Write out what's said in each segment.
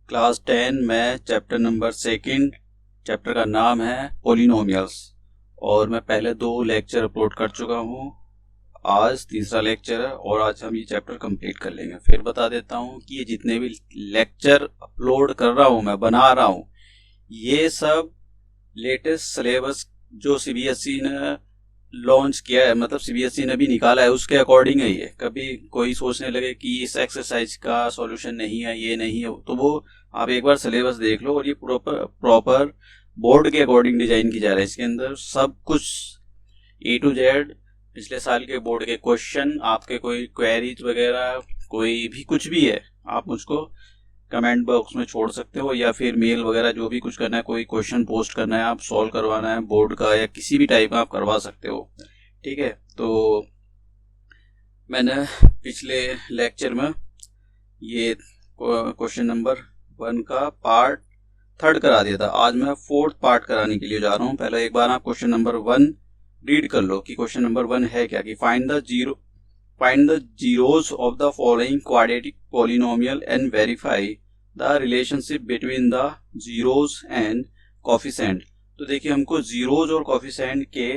Class 10 में chapter number 2 chapter का नाम है पॉलिनोमियल्स और मैं पहले 2 लेक्चर अपलोड कर चुका हूँ। आज तीसरा लेक्चर है और आज हम ये चैप्टर कंप्लीट कर लेंगे। फिर बता देता हूँ कि ये जितने भी लेक्चर अपलोड कर रहा हूँ, मैं बना रहा हूँ, ये सब लेटेस्ट सिलेबस जो सीबीएसई ने लॉन्च किया है, मतलब सीबीएसई ने भी निकाला है, उसके अकॉर्डिंग है। ये कभी कोई सोचने लगे कि इस एक्सरसाइज का सॉल्यूशन नहीं है, ये नहीं है, तो वो आप एक बार सिलेबस देख लो। और ये प्रॉपर बोर्ड के अकॉर्डिंग डिजाइन की जा रही है। इसके अंदर सब कुछ ए टू जेड पिछले साल के बोर्ड के क्वेश्चन, आपके कोई क्वेरीज वगैरह, कोई भी कुछ भी है, आप मुझको कमेंट बॉक्स में छोड़ सकते हो या फिर मेल वगैरह जो भी कुछ करना है, कोई क्वेश्चन पोस्ट करना है, आप सॉल्व करवाना है बोर्ड का या किसी भी टाइप का, आप करवा सकते हो। ठीक है, तो मैंने पिछले लेक्चर में ये क्वेश्चन नंबर 1 का पार्ट 3 करा दिया था। आज मैं 4th पार्ट कराने के लिए जा रहा हूँ। पहले एक बार आप क्वेश्चन नंबर 1 रीड कर लो कि क्वेश्चन नंबर 1 है क्या, कि find the zeros of the following quadratic polynomial and verify the relationship between the zeros and coefficient। तो देखिए, हमको zeros और coefficient के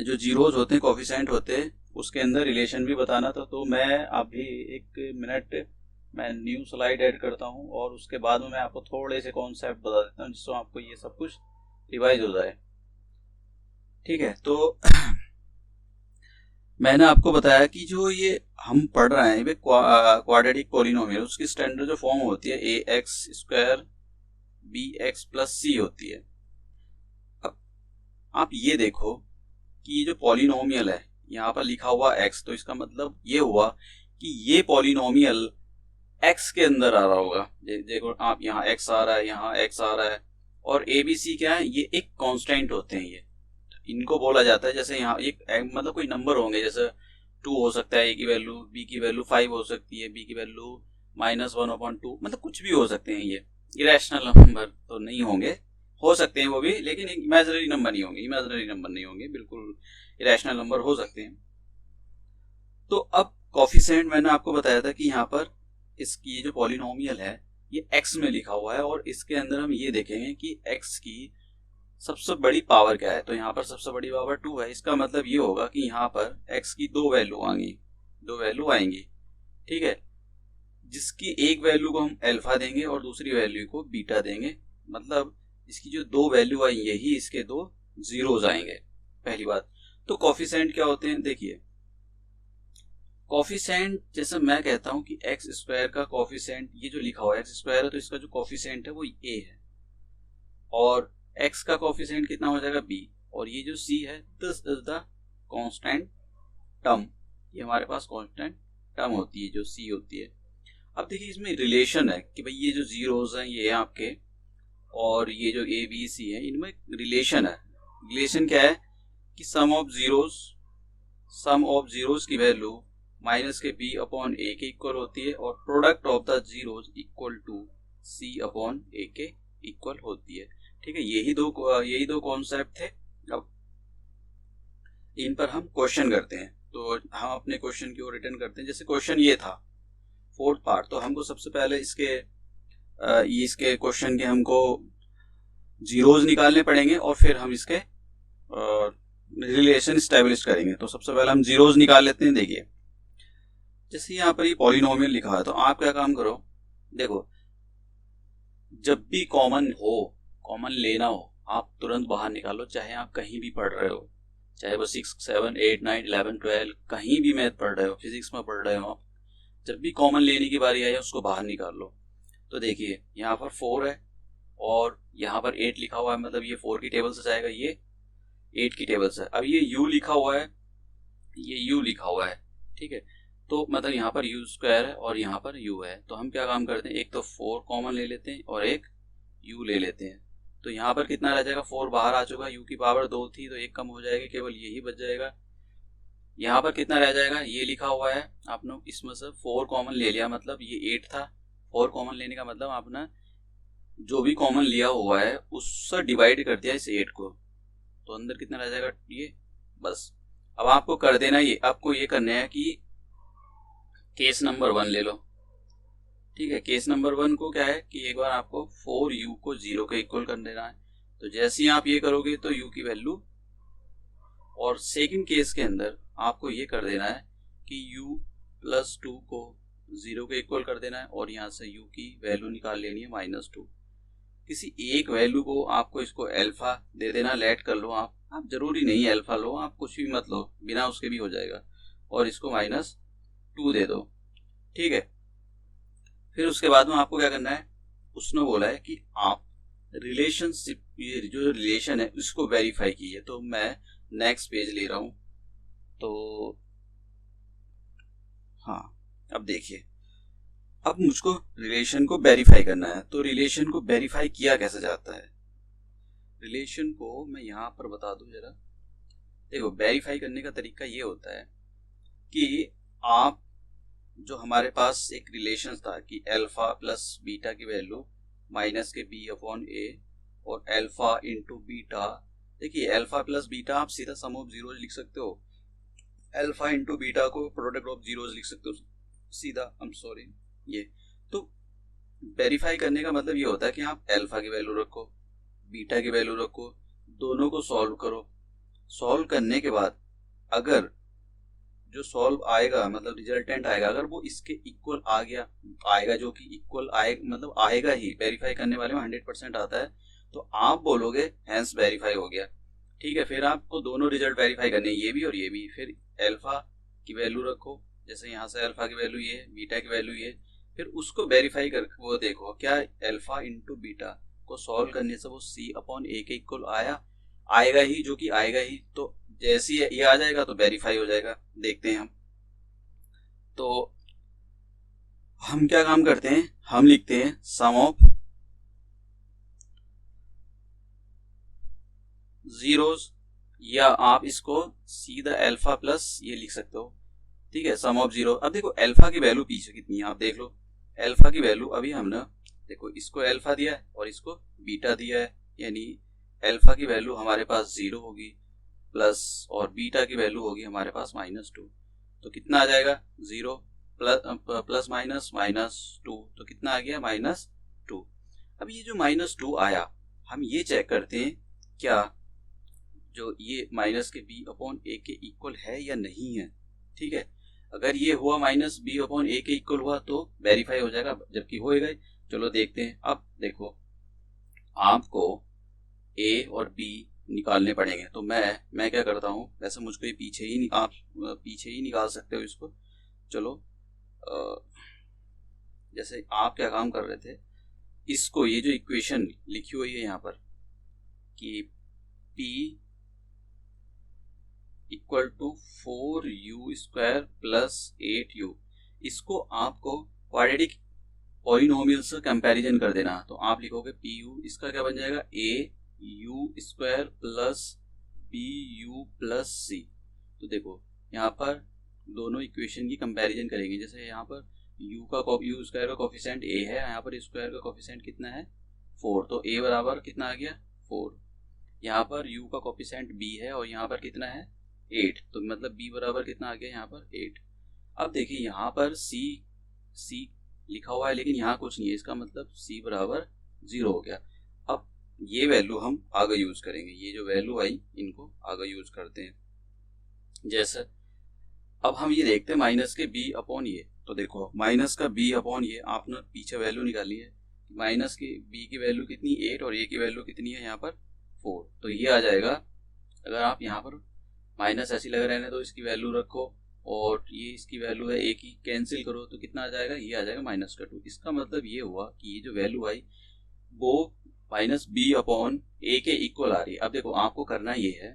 जो zeros होते हैं, coefficient होते हैं, उसके अंदर रिलेशन भी बताना था। तो मैं अभी 1 मिनट मैं न्यू स्लाइड ऐड करता हूँ और उसके बाद में मैं आपको थोड़े से कॉन्सेप्ट बता देता हूँ जिससे आपको ये सब कुछ रिवाइज हो जाए। ठीक है, तो मैंने आपको बताया कि जो ये हम पढ़ रहे हैं क्वाड्रेटिक पॉलिनोमियल, उसकी स्टैंडर्ड जो फॉर्म होती है ax² bx + c होती है। अब आप ये देखो कि ये जो पॉलिनोमियल है, यहाँ पर लिखा हुआ x, तो इसका मतलब ये हुआ कि ये पॉलिनोमियल x के अंदर आ रहा होगा। देखो आप, यहाँ x आ रहा है, यहाँ x आ रहा है, और a b c क्या है, ये एक कांस्टेंट होते हैं। ये इनको बोला जाता है, जैसे यहाँ एक मतलब कोई नंबर होंगे, जैसे 2 हो सकता है, a की वैल्यू, b की वैल्यू 5 हो सकती है, b की वैल्यू -1/2, मतलब कुछ भी हो सकते हैं। ये इरेशनल नंबर तो नहीं होंगे, हो सकते हैं वो भी, लेकिन इमेजिनरी नंबर नहीं होंगे, बिल्कुल इरेशनल नंबर हो सकते हैं। तो अब कोफिशिएंट मैंने आपको बताया था कि यहाँ पर इसकी ये जो पॉलिनोमियल है ये x में लिखा हुआ है, और इसके अंदर हम ये देखेंगे कि x की सबसे बड़ी पावर क्या है। तो यहाँ पर सबसे बड़ी पावर 2 है। इसका मतलब ये होगा कि यहाँ पर x की 2 वैल्यू आएंगी। ठीक है, जिसकी एक वैल्यू को हम अल्फा देंगे और दूसरी वैल्यू को बीटा देंगे। मतलब इसकी जो 2 वैल्यू आएंगे ही इसके 2 जीरोज आएंगे, पहली बात। तो कोफिशिएंट क्या होते हैं, देखिए कोफिशिएंट, जैसे मैं कहता हूं कि x² का कोफिशिएंट, ये जो लिखा हुआ है x² है, तो इसका जो कोफिशिएंट है वो a है, और x का कोफिशिएंट कितना हो जाएगा b, और ये जो c है, this is the constant term. ये हमारे पास कांस्टेंट टर्म होती है जो c होती है। अब देखिए इसमें रिलेशन है कि भाई ये जो जीरोस हैं ये आपके, और ये जो a b c है, इनमें रिलेशन है। रिलेशन क्या है कि सम ऑफ जीरोस की वैल्यू माइनस के b/a के इक्वल होती है, और product of the zeros equal to c/a के इक्वल होती है। ठीक है, यही दो कॉन्सेप्ट थे। अब इन पर हम क्वेश्चन करते हैं, तो हम अपने क्वेश्चन की ओर रिटर्न करते हैं। जैसे क्वेश्चन ये था 4th पार्ट, तो हमको सबसे पहले इसके क्वेश्चन के हमको जीरोज निकालने पड़ेंगे और फिर हम इसके रिलेशन स्टैब्लिश करेंगे। तो सबसे पहले हम जीरोज निकाल लेते हैं। देखिए जैसे यहाँ पर ये पॉलिनोमियल लिखा है, तो आप क्या काम करो, देखो जब भी कॉमन लेना हो, आप तुरंत बाहर निकालो। चाहे आप कहीं भी पढ़ रहे हो, चाहे वो 6, 7, 8, 9, 11, 12 कहीं भी मैथ पढ़ रहे हो, फिजिक्स में पढ़ रहे हो, आप जब भी कॉमन लेने की बारी आए उसको बाहर निकाल लो। तो देखिए यहाँ पर 4 है और यहाँ पर 8 लिखा हुआ है, मतलब ये 4 की टेबल से जाएगा, ये 8 की टेबल से। अब ये u लिखा हुआ है, ये u लिखा हुआ है। ठीक है, तो मतलब यहाँ पर u² है और यहाँ पर u है। तो हम क्या काम करते हैं, एक तो 4 कॉमन ले लेते हैं और एक u ले लेते हैं। तो यहाँ पर कितना रह जाएगा, 4 बाहर आ चुका, u की पावर 2 थी तो 1 कम हो जाएगी, केवल यही बच जाएगा। यहाँ पर कितना रह जाएगा, ये लिखा हुआ है, आपने इसमें से 4 कॉमन ले लिया, मतलब ये 8 था। 4 कॉमन लेने का मतलब आपने जो भी कॉमन लिया हुआ है उससे डिवाइड कर दिया इस 8 को, तो अंदर कितना रह जाएगा, ये बस। अब आपको कर देना, ये आपको ये करना है कि केस नंबर 1 ले लो। ठीक है, केस नंबर 1 को क्या है कि एक बार आपको 4u को 0 के इक्वल कर देना है। तो जैसे ही आप ये करोगे तो u की वैल्यू, और सेकंड केस के अंदर आपको ये कर देना है कि u प्लस 2 को 0 के इक्वल कर देना है और यहाँ से u की वैल्यू निकाल लेनी है -2। किसी एक वैल्यू को आपको इसको अल्फा दे देना, लेट कर लो आप जरूरी नहीं अल्फा लो, आप कुछ भी मत लो, बिना उसके भी हो जाएगा, और इसको -2 दे दो। ठीक है, फिर उसके बाद में आपको क्या करना है, उसने बोला है कि आप रिलेशनशिप, ये जो रिलेशन है उसको वेरीफाई कीजिए। तो मैं नेक्स्ट पेज ले रहा हूं। तो हाँ, अब देखिए, अब मुझको रिलेशन को वेरीफाई करना है। तो रिलेशन को वेरीफाई किया कैसे जाता है, रिलेशन को मैं यहां पर बता दूं जरा। देखो, वेरीफाई करने का तरीका ये होता है कि आप, जो हमारे पास एक रिलेशन था कि अल्फा प्लस बीटा की वैल्यू माइनस के b/a और अल्फा इंटू बीटा। देखिए, अल्फा प्लस बीटा आप सीधा सम ऑफ जीरोज लिख सकते हो, अल्फा इंटू बीटा को प्रोडक्ट ऑफ जीरोज लिख सकते हो सीधा। आई एम सॉरी, ये तो वेरीफाई करने का मतलब ये होता है कि आप अल्फा की वैल्यू रखो, बीटा की वैल्यू रखो, दोनों को सॉल्व करो। सॉल्व करने के बाद अगर जो सॉल्व आएगा, मतलब रिजल्टेंट आएगा, अगर वो इसके इक्वल आ गया, आएगा जो कि इक्वल आए, मतलब आएगा ही, वेरीफाई करने वाले में 100% आता है, तो आप बोलोगे हैंस वेरीफाई हो गया। ठीक है, फिर आपको दोनों रिजल्ट वेरीफाई करने, ये भी और ये भी। फिर अल्फा की वैल्यू रखो, जैसे यहाँ से अल्फा की वैल्यू ये, बीटा की वैल्यू ये, फिर उसको वेरीफाई कर वो देखो क्या अल्फा इंटू बीटा को सॉल्व करने से वो c/a के इक्वल आएगा ही, जो कि आएगा ही। तो जैसे ही ये आ जाएगा तो वेरीफाई हो जाएगा। देखते हैं हम, तो हम क्या काम करते हैं, हम लिखते हैं सम ऑफ जीरोस, या आप इसको सीधा अल्फा प्लस ये लिख सकते हो। ठीक है, सम ऑफ जीरो। अब देखो अल्फा की वैल्यू पीछे कितनी है आप देख लो, अल्फा की वैल्यू अभी हमने देखो इसको अल्फा दिया है और इसको बीटा दिया है, यानी अल्फा की वैल्यू हमारे पास 0 होगी प्लस, और बीटा की वैल्यू होगी हमारे पास -2। तो कितना आ जाएगा, 0 प्लस -2, तो कितना आ गया -2। अब ये जो -2 आया, हम ये चेक करते हैं क्या जो ये माइनस के b/a के इक्वल है या नहीं है। ठीक है, अगर ये हुआ -b/a के इक्वल हुआ तो वेरीफाई हो जाएगा, जबकि होएगा। चलो देखते हैं। अब देखो, आपको a और b निकालने पड़ेंगे। तो मैं क्या करता हूँ, वैसे मुझको ये आप पीछे ही निकाल सकते हो इसको। चलो, जैसे आप क्या काम कर रहे थे, इसको, ये जो इक्वेशन लिखी हुई है यहाँ पर कि p equal to 4u² plus 8u, इसको आपको क्वाड्रेटिक पॉलिनोमियल से कंपैरिजन कर देना। तो आप लिखोगे pu, इसका क्या बन जाएगा, au² plus bu plus c। तो देखो यहाँ पर दोनों इक्वेशन की कंपैरिजन करेंगे। जैसे यहाँ पर u² का कोफिशिएंट a है, यहाँ पर स्क्वायर का कोफिशिएंट कितना है, 4, तो a बराबर कितना आ गया, 4। यहाँ पर u का कोफिशिएंट b है और यहाँ पर कितना है, 8, तो मतलब b बराबर कितना आ गया यहाँ पर 8। अब देखिए यहाँ पर c लिखा हुआ है लेकिन यहाँ कुछ नहीं है, इसका मतलब c बराबर 0 हो गया। अब ये वैल्यू हम आगे यूज करेंगे, ये जो वैल्यू आई इनको आगे यूज करते हैं। जैसे अब हम ये देखते हैं माइनस के b/a, तो देखो माइनस का b/a आपने पीछे वैल्यू निकाली है, माइनस की b की वैल्यू कितनी 8 और a की वैल्यू कितनी है यहाँ पर 4, तो ये आ जाएगा। अगर आप यहाँ पर माइनस ऐसी लग रहने तो इसकी वैल्यू रखो, और ये इसकी वैल्यू है a की, कैंसिल करो तो कितना आ जाएगा, ये आ जाएगा -2। इसका मतलब ये हुआ कि ये जो वैल्यू आई वो -b/a के इक्वल आ रही है। अब देखो आपको करना ये है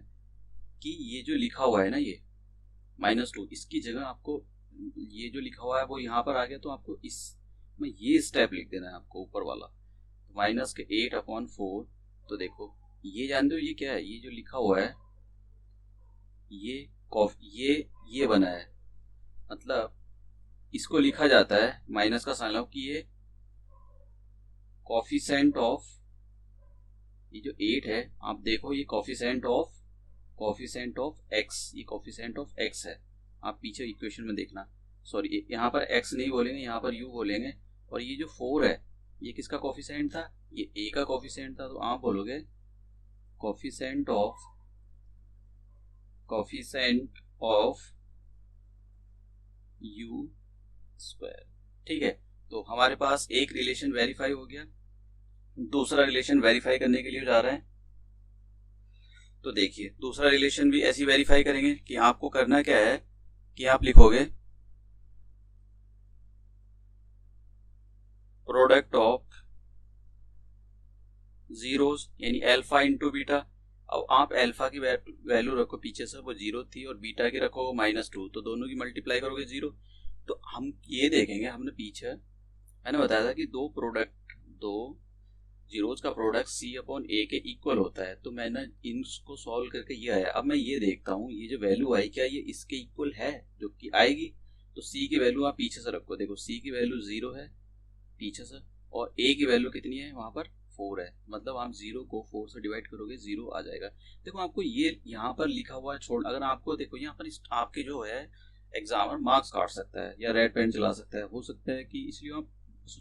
कि ये जो लिखा हुआ है ना, ये -2, इसकी जगह आपको ये जो लिखा हुआ है वो यहाँ पर आ गया, तो आपको इसमें ये स्टेप लिख देना है आपको ऊपर वाला, माइनस के 8/4। तो देखो ये जानते हो ये क्या है, ये जो लिखा हुआ है ये बना है, मतलब इसको लिखा जाता है माइनस का साइन लगाओ कि ये कोफिशिएंट ऑफ, ये जो 8 है आप देखो ये कोफिशिएंट ऑफ x, ये कोफिशिएंट ऑफ x है। आप पीछे इक्वेशन में देखना, सॉरी यहाँ पर x नहीं बोलेंगे, यहाँ पर u बोलेंगे, और ये जो 4 है ये किसका कोफिशिएंट था, ये ए का कोफिशिएंट था, तो आप बोलोगे कोफिशिएंट ऑफ यू स्क्वायर। ठीक है, तो हमारे पास एक रिलेशन वेरीफाई हो गया, दूसरा रिलेशन वेरीफाई करने के लिए जा रहे हैं। तो देखिए दूसरा रिलेशन भी ऐसी वेरीफाई करेंगे कि आपको करना क्या है कि आप लिखोगे प्रोडक्ट ऑफ जीरोस यानी अल्फा इंटू बीटा। अब आप अल्फा की वैल्यू रखो पीछे से, वो 0 थी, और बीटा की रखो -2, तो दोनों की मल्टीप्लाई करोगे 0। तो हम ये देखेंगे, हमने पीछे मैंने बताया था कि दो जीरोस का प्रोडक्ट सी अपॉन ए के इक्वल होता है, तो मैंने इनको सॉल्व करके ये आया। अब मैं ये देखता हूँ ये जो वैल्यू आई क्या ये इसके इक्वल है, जो कि आएगी। तो सी की वैल्यू आप पीछे से रखो, देखो सी की वैल्यू 0 है पीछे से, और ए की वैल्यू कितनी है वहां पर 4 है, मतलब आप 0 को 4 से डिवाइड करोगे 0 आ जाएगा। देखो आपको ये यहाँ पर लिखा हुआ है छोड़, अगर आपको देखो यहाँ पर आपके जो है एग्जामर मार्क्स काट सकता है या रेड पेन चला सकता है, हो सकता है कि इसलिए आप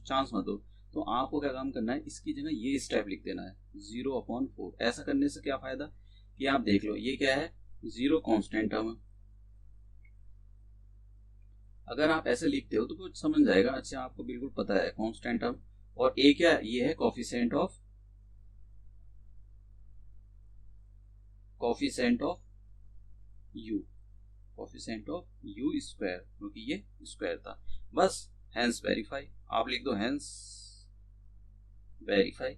चांस मत दो। तो आपको क्या काम करना है, इसकी जगह ये स्टेप लिख देना है 0/4। ऐसा करने से क्या फायदा कि आप देख लो ये क्या है 0 कांस्टेंट टर्म। अगर आप ऐसे लिखते हो तो कुछ समझ जाएगा, अच्छा आपको बिल्कुल पता है कांस्टेंट टर्म, और ए क्या ये है कोफिशिएंट ऑफ यू स्क्वायर, क्योंकि ये स्क्वायर था। बस हेंस वेरीफाई, आप लिख दो हेंस वेरीफाई,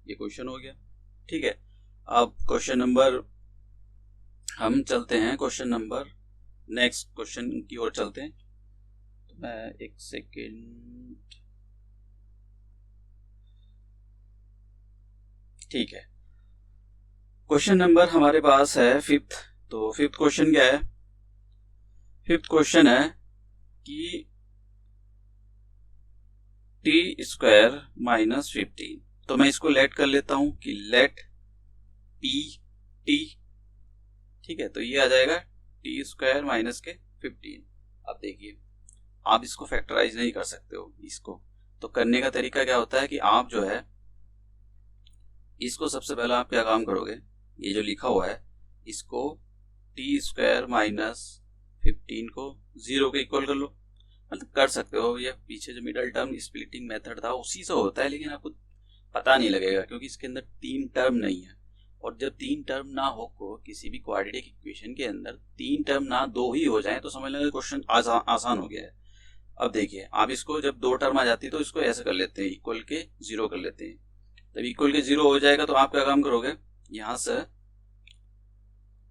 ये क्वेश्चन हो गया। ठीक है, अब क्वेश्चन नंबर हम चलते हैं, क्वेश्चन नंबर नेक्स्ट क्वेश्चन की ओर चलते हैं। तो मैं एक सेकेंड, ठीक है, क्वेश्चन नंबर हमारे पास है 5th। तो 5th क्वेश्चन क्या है, 5th क्वेश्चन है कि टी स्क्वायर -15। तो मैं इसको लेट कर लेता हूं कि लेट पी टी। ठीक है, तो ये आ जाएगा टी स्क्वायर -15। अब देखिए आप इसको फैक्टराइज नहीं कर सकते हो इसको, तो करने का तरीका क्या होता है कि आप जो है इसको सबसे पहले आप क्या काम करोगे, ये जो लिखा हुआ है इसको टी स्क्वायर -15 को 0 के इक्वल कर लो। मतलब कर सकते हो, ये पीछे जो मिडल टर्म स्प्लिटिंग मेथड था उसी से होता है, लेकिन आपको पता नहीं लगेगा क्योंकि इसके अंदर 3 टर्म नहीं है। और जब 3 टर्म ना हो को किसी भी क्वाड्रेटिक इक्वेशन के अंदर 3 टर्म ना 2 ही हो जाए तो समझ लेंगे क्वेश्चन आसान हो गया है। अब देखिए आप इसको जब 2 टर्म आ जाती है तो इसको ऐसे कर लेते हैं, इक्वल के 0 कर लेते हैं। तब इक्वल के 0 हो जाएगा तो आप क्या काम करोगे, यहां से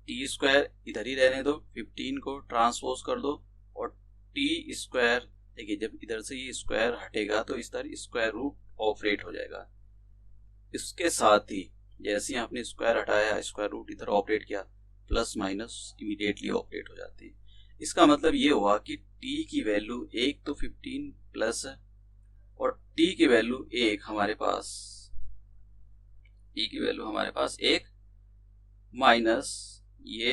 टी स्क्वायर इधर ही रहने दो, 15 को ट्रांसपोज कर दो, और टी स्क्वायर देखिए जब इधर से ये स्क्वायर हटेगा तो इस तरह स्क्वायर रूट ऑपरेट हो जाएगा। इसके साथ ही जैसे ही आपने स्क्वायर हटाया स्क्वायर रूट इधर ऑपरेट किया, प्लस माइनस इमीडिएटली ऑपरेट हो जाती है। इसका मतलब ये हुआ कि t की वैल्यू 1 तो 15 प्लस है, और t की वैल्यू 1 हमारे पास, t की वैल्यू हमारे पास 1 माइनस ये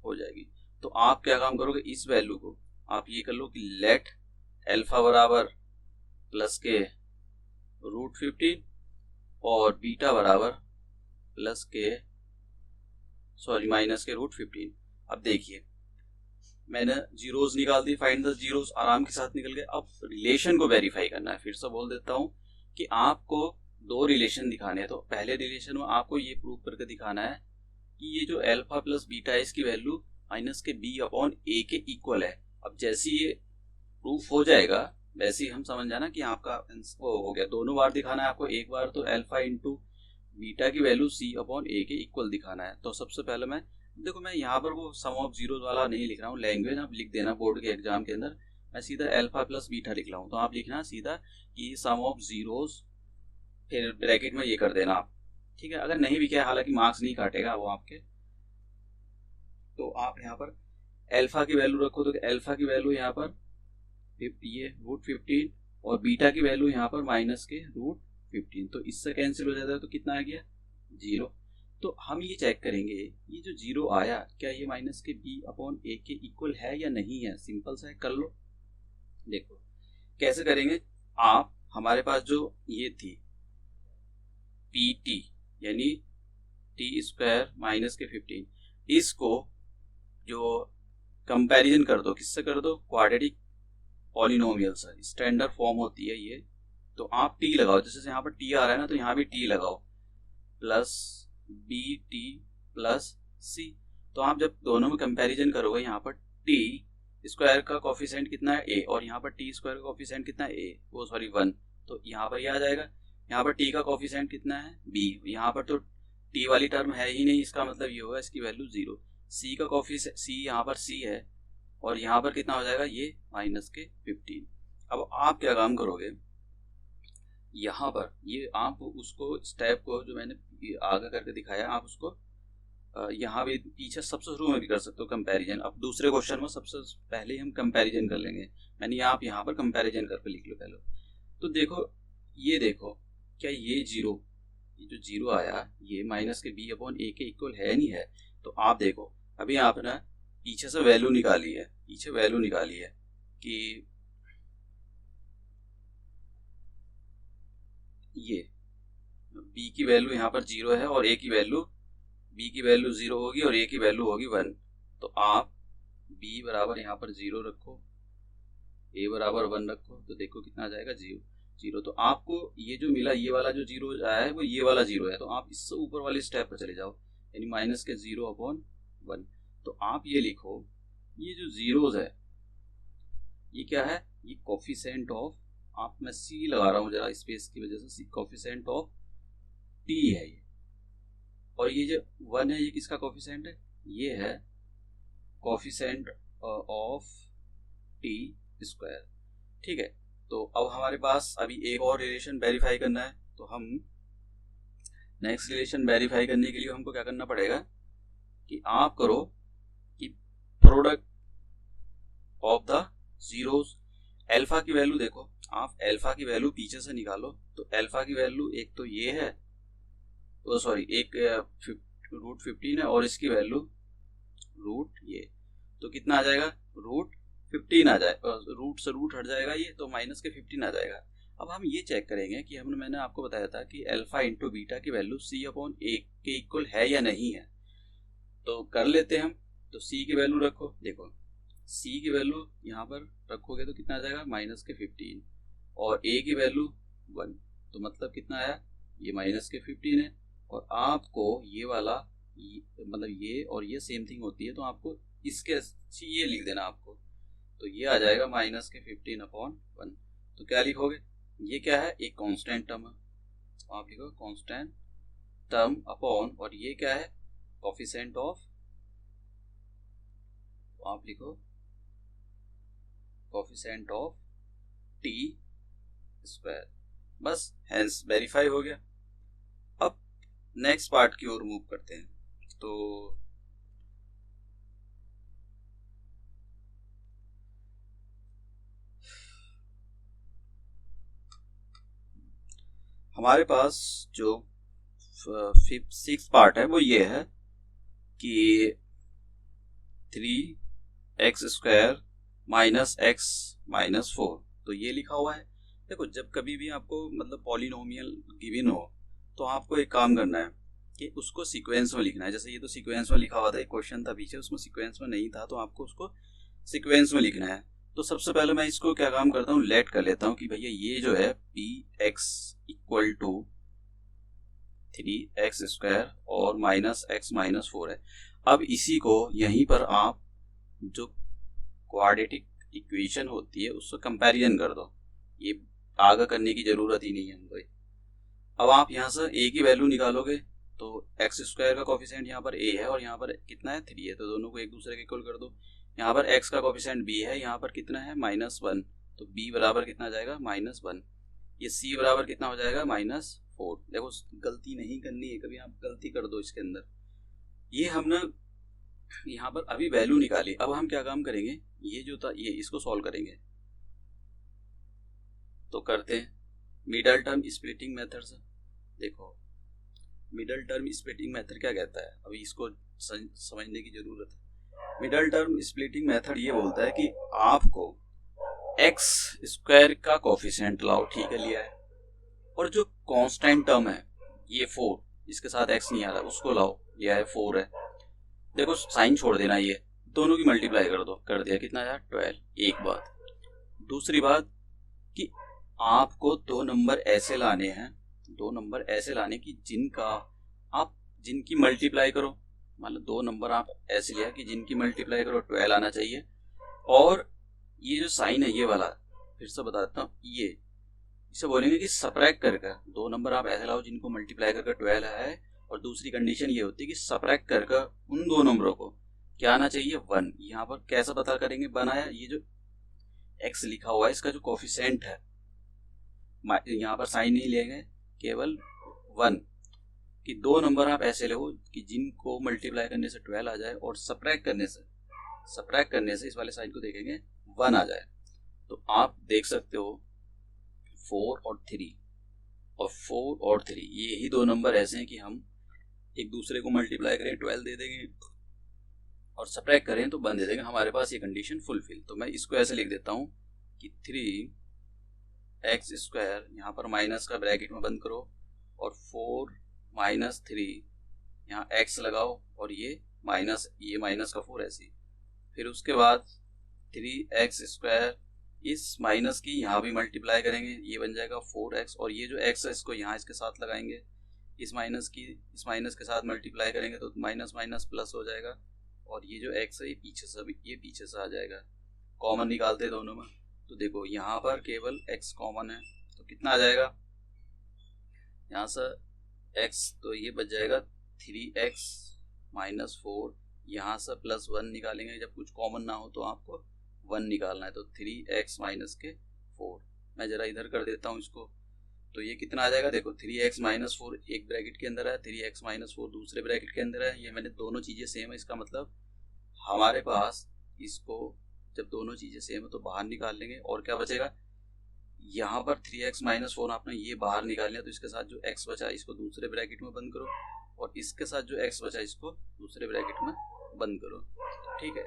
हो जाएगी। तो आप क्या काम करोगे, इस वैल्यू को आप ये कर लो कि लेट अल्फा बराबर प्लस के √15 और बीटा बराबर प्लस के माइनस के √15। अब देखिए मैंने जीरोस निकाल दी, फाइंड द जीरोस आराम के साथ निकल गए। अब रिलेशन को वेरीफाई करना है, फिर से बोल देता हूं कि आपको 2 रिलेशन दिखाने हैं। तो पहले रिलेशन में आपको ये प्रूव करके दिखाना है कि ये जो अल्फा प्लस बीटा है इसकी वैल्यू माइनस के b/a के इक्वल है। अब जैसे ये प्रूफ हो जाएगा वैसे ही हम समझ जाना कि आपका वो हो गया। दोनों बार दिखाना है आपको, एक बार तो अल्फा इंटू बीटा की वैल्यू c/a के इक्वल दिखाना है। तो सबसे पहले मैं देखो, मैं यहाँ पर वो सम ऑफ जीरोस वाला नहीं लिख रहा हूँ, लैंग्वेज आप लिख देना बोर्ड के एग्जाम के अंदर, मैं सीधा अल्फा प्लस बीटा लिख रहा हूँ। तो आप लिखना सीधा कि सम ऑफ जीरोस, फिर ब्रैकेट में ये कर देना आप, ठीक है। अगर नहीं भी किया हालांकि मार्क्स नहीं काटेगा वो आपके। तो आप यहाँ पर अल्फा की वैल्यू रखो, तो अल्फा की वैल्यू यहाँ पर ये √15 और बीटा की वैल्यू यहाँ पर माइनस के √15। तो इससे कैंसिल हो जाता है, तो कितना आ गया 0। तो हम ये चेक करेंगे ये जो 0 आया क्या ये माइनस के b/a के इक्वल है या नहीं है। सिंपल सा है, कर लो। देखो कैसे करेंगे आप, हमारे पास जो ये थी पी टी यानी टी स्क्वायर माइनस के 15, इसको जो कंपैरिजन कर दो, किससे कर दो, क्वाड्रेटिक पॉलिनोमियल से, स्टैंडर्ड फॉर्म होती है ये। तो आप टी लगाओ, जैसे यहाँ पर टी आ रहा है ना, तो यहाँ भी टी लगाओ, प्लस बी टी प्लस सी। तो आप जब दोनों में कंपैरिजन करोगे, यहाँ पर टी स्क्वायर का कोफिशिएंट कितना है ए, और यहाँ पर टी स्क्वायर का कोफिशिएंट कितना है ए, वो सॉरी 1, तो यहाँ पर ये आ जाएगा। यहाँ पर टी का कोफिशिएंट कितना है बी, यहाँ पर तो टी वाली टर्म है ही नहीं, इसका मतलब ये होगा इसकी वैल्यू 0। सी का कोफिशिएंट, सी यहाँ पर सी है, और यहाँ पर कितना हो जाएगा ये माइनस के 15। अब आप क्या काम करोगे, यहाँ पर ये आप उसको स्टेप को जो मैंने आगे करके दिखाया, आप उसको यहाँ भी पीछे सबसे शुरू में भी कर सकते हो कंपैरिजन। अब दूसरे क्वेश्चन में सबसे पहले हम कंपैरिजन कर लेंगे, यानी आप यहाँ पर कंपैरिजन करके लिख लो पहले। तो देखो, ये देखो, क्या ये जीरो, ये जो जीरो आया, ये माइनस के बी अपॉन ए के इक्वल है नहीं है। तो आप देखो, अभी आपने पीछे से वैल्यू निकाली है, पीछे वैल्यू निकाली है कि ये b की वैल्यू यहाँ पर 0 है, और a की वैल्यू, b की वैल्यू 0 होगी और a की वैल्यू होगी 1। तो आप b बराबर यहाँ पर 0 रखो, a बराबर 1 रखो, तो देखो कितना आ जाएगा 0। तो आपको ये जो मिला, ये वाला जो 0 आया है वो ये वाला 0 है। तो आप इससे ऊपर वाले स्टेप पर चले जाओ, यानी माइनस के 0 अपॉन 1। तो आप ये लिखो, ये जो जीरोज है ये क्या है, ये कोफिशिएंट ऑफ, आप मैं सी लगा रहा हूँ जरा स्पेस की वजह से, कोफिशिएंट ऑफ टी है ये, और ये जो 1 है ये किसका कोफिशिएंट है, ये है कोफिशिएंट ऑफ टी स्क्वायर। ठीक है, तो अब हमारे पास अभी एक और रिलेशन वेरीफाई करना है। तो हम नेक्स्ट रिलेशन वेरीफाई करने के लिए हमको क्या करना पड़ेगा कि आप करो कि product of the zeros, alpha की वैल्यू देखो, आप अल्फा की वैल्यू पीछे से निकालो। तो अल्फा की वैल्यू एक तो ये है, तो सॉरी एक रूट 15 है, और इसकी वैल्यू रूट ये, तो कितना आ जाएगा, रूट 15 आ जाएगा, रूट से रूट हट जाएगा ये, तो माइनस के 15 आ जाएगा। अब हम ये चेक करेंगे कि मैंने आपको बताया था कि अल्फा इंटू बीटा की वैल्यू सी अपॉन ए के इक्वल है या नहीं है। तो कर लेते हैं हम। तो सी की वैल्यू रखो, देखो सी की वैल्यू यहाँ पर रखोगे तो कितना आ जाएगा माइनस के 15, और ए की वैल्यू 1, तो मतलब कितना आया, ये माइनस के 15 है। और आपको ये वाला मतलब ये और ये सेम थिंग होती है, तो आपको इसके ये लिख देना आपको, तो ये आ जाएगा माइनस के 15 अपॉन 1। तो क्या लिखोगे, ये क्या है, एक कांस्टेंट टर्म है, तो आप लिखो कांस्टेंट टर्म अपॉन, और ये क्या है, कोफिशिएंट ऑफ, तो आप लिखो कोफिशिएंट ऑफ टी स्क्वायर। बस हेंस वेरीफाई हो गया। अब नेक्स्ट पार्ट की ओर मूव करते हैं। तो हमारे पास जो 6th पार्ट है वो ये है कि 3x square minus x minus 4, तो ये लिखा हुआ है। देखो, जब कभी भी आपको मतलब पॉलिनोमियल गिवन हो, तो आपको एक काम करना है कि उसको सीक्वेंस में लिखना है। जैसे ये तो सीक्वेंस में लिखा हुआ था, एक क्वेश्चन था पीछे उसमें सीक्वेंस में नहीं था, तो आपको उसको सीक्वेंस में लिखना है। तो सबसे पहले मैं इसको क्या काम करता हूँ, लेट कर लेता हूँ कि भैया ये जो है P X equal to 3x square और माइनस x माइनस 4 है। अब इसी को यहीं पर आप जो क्वाड्रेटिक इक्वेशन होती है उससे कंपैरिजन कर दो, ये आगे करने की जरूरत ही नहीं है हमको। अब आप यहाँ से a की वैल्यू निकालोगे, तो x स्क्वायर का कोफिशिएंट यहाँ पर a है और यहाँ पर कितना है 3 है, तो दोनों को एक दूसरे के इक्वल कर दो। यहाँ पर x का कोफिशिएंट b है, यहाँ पर कितना है -1, तो b बराबर कितना आ जाएगा -1। ये c बराबर कितना हो जाएगा -4। देखो, गलती नहीं करनी है कभी, आप गलती कर दो इसके अंदर। ये हमने यहाँ पर अभी वैल्यू निकाली। अब हम क्या काम करेंगे, ये जो था ये इसको सॉल्व करेंगे। तो करते हैं मिडल टर्म स्प्लिटिंग मेथड से। देखो, मिडल टर्म स्प्लिटिंग मेथड क्या कहता है, अभी इसको समझने की जरूरत है। मिडल टर्म स्प्लिटिंग मेथड ये बोलता है कि आपको एक्स स्क्वायर का कोफिशिएंट लाओ, ठीक है लिया है, और जो कांस्टेंट टर्म है ये 4, इसके साथ एक्स नहीं आ रहा, उसको लाओ, लिया है 4 है। देखो साइन छोड़ देना, ये दोनों की मल्टीप्लाई कर दो, कर दिया, कितना आया 12। एक बात। दूसरी बात कि आपको दो नंबर ऐसे लाने हैं, दो नंबर ऐसे लाने की जिनकी मल्टीप्लाई करो, मतलब दो नंबर आप ऐसे लिया कि जिनकी मल्टीप्लाई करो 12 आना चाहिए। और ये जो साइन है ये वाला, फिर से बताता हूँ, ये इसे बोलेंगे कि सबट्रैक्ट करके दो नंबर आप ऐसे लाओ जिनको मल्टीप्लाई करके 12 है। और दूसरी कंडीशन ये होती है कि सबट्रैक्ट करके उन दो नंबरों को क्या आना चाहिए 1। यहाँ पर कैसा पता करेंगे 1 आया, ये जो x लिखा हुआ है इसका जो कोफिशिएंट है, यहाँ पर साइन नहीं लेंगे, केवल 1, कि दो नंबर आप ऐसे लो कि जिनको मल्टीप्लाई करने से 12 आ जाए और सबट्रैक्ट करने से इस वाले साइन को देखेंगे 1 आ जाए। तो आप देख सकते हो 4 और 3, और 4 और 3 ये ही दो नंबर ऐसे हैं कि हम एक दूसरे को मल्टीप्लाई करें 12 दे देंगे और सबट्रैक्ट करें तो 1 दे देंगे, हमारे पास ये कंडीशन फुलफिल। तो मैं इसको ऐसे लिख देता हूँ कि 3x स्क्वायर, यहाँ पर माइनस का ब्रैकेट में बंद करो, और 4 माइनस 3, यहाँ x लगाओ, और ये माइनस का 4 ऐसे। फिर उसके बाद 3x स्क्वायर, इस माइनस की यहाँ भी मल्टीप्लाई करेंगे, ये बन जाएगा 4x, और ये जो x है इसको यहाँ इसके साथ लगाएंगे, इस माइनस के साथ मल्टीप्लाई करेंगे तो माइनस माइनस प्लस हो जाएगा, और ये जो x है ये पीछे से आ जाएगा, कॉमन निकालते दोनों में। तो देखो यहाँ पर केवल x कॉमन है, तो कितना आ जाएगा यहाँ से x, तो ये बच जाएगा 3x माइनस 4, यहाँ से प्लस 1 निकालेंगे, जब कुछ कॉमन ना हो तो आपको 1 निकालना है, तो 3x माइनस के 4। मैं जरा इधर कर देता हूँ इसको, तो ये कितना आ जाएगा, देखो 3x माइनस 4 एक ब्रैकेट के अंदर है, 3x माइनस 4 दूसरे ब्रैकेट के अंदर है, ये मैंने दोनों चीजें सेम है, इसका मतलब हमारे पास इसको जब दोनों चीजें सेम है तो बाहर निकाल लेंगे, और क्या बचेगा, यहाँ पर 3x माइनस 4 आपने ये बाहर निकाल लिया, तो इसके साथ जो x बचा इसको दूसरे ब्रैकेट में बंद करो, और इसके साथ जो x बचा इसको दूसरे ब्रैकेट में बंद करो, ठीक है।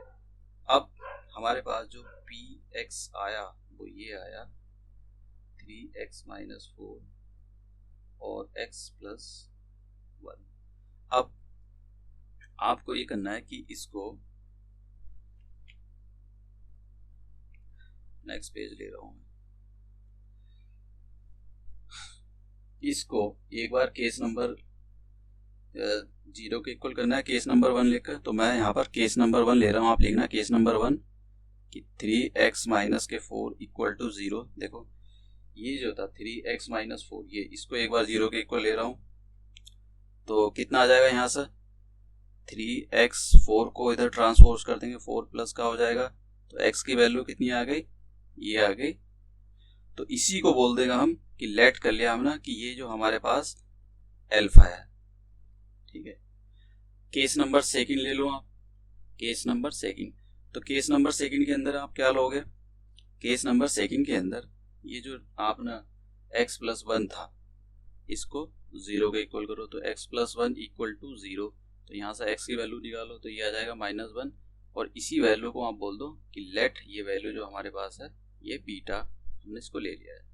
अब हमारे पास जो px आया वो ये आया 3x माइनस 4 और x प्लस 1। अब आपको ये करना है कि इसको, नेक्स्ट पेज ले रहा हूं, इसको एक बार केस नंबर 0 के इक्वल करना है केस नंबर 1 लेकर, तो मैं यहाँ पर केस नंबर 1 ले रहा हूँ, आप लिखना केस नंबर 1 कि 3x माइनस के 4 इक्वल टू 0। देखो ये जो था 3x माइनस 4, ये इसको एक बार 0 के इक्वल ले रहा हूँ, तो कितना आ जाएगा यहाँ से 3x, 4 को इधर ट्रांसपोज कर देंगे, 4 प्लस का हो जाएगा, तो x की वैल्यू कितनी आ गई, ये आ गई। तो इसी को बोल देगा हम कि लेट कर लिया हम ना कि ये जो हमारे पास एल्फा है, ठीक है। केस नंबर सेकंड ले लो आप, केस नंबर सेकंड, तो केस नंबर सेकंड के अंदर आप क्या लोगे, केस नंबर सेकंड के अंदर ये जो आपने x प्लस 1 था इसको 0 के इक्वल करो, तो x प्लस 1 इक्वल टू 0, तो यहाँ से x की वैल्यू निकालो, तो ये आ जाएगा -1, और इसी वैल्यू को आप बोल दो कि लेट ये वैल्यू जो हमारे पास है ये बीटा, हमने इसको ले लिया है।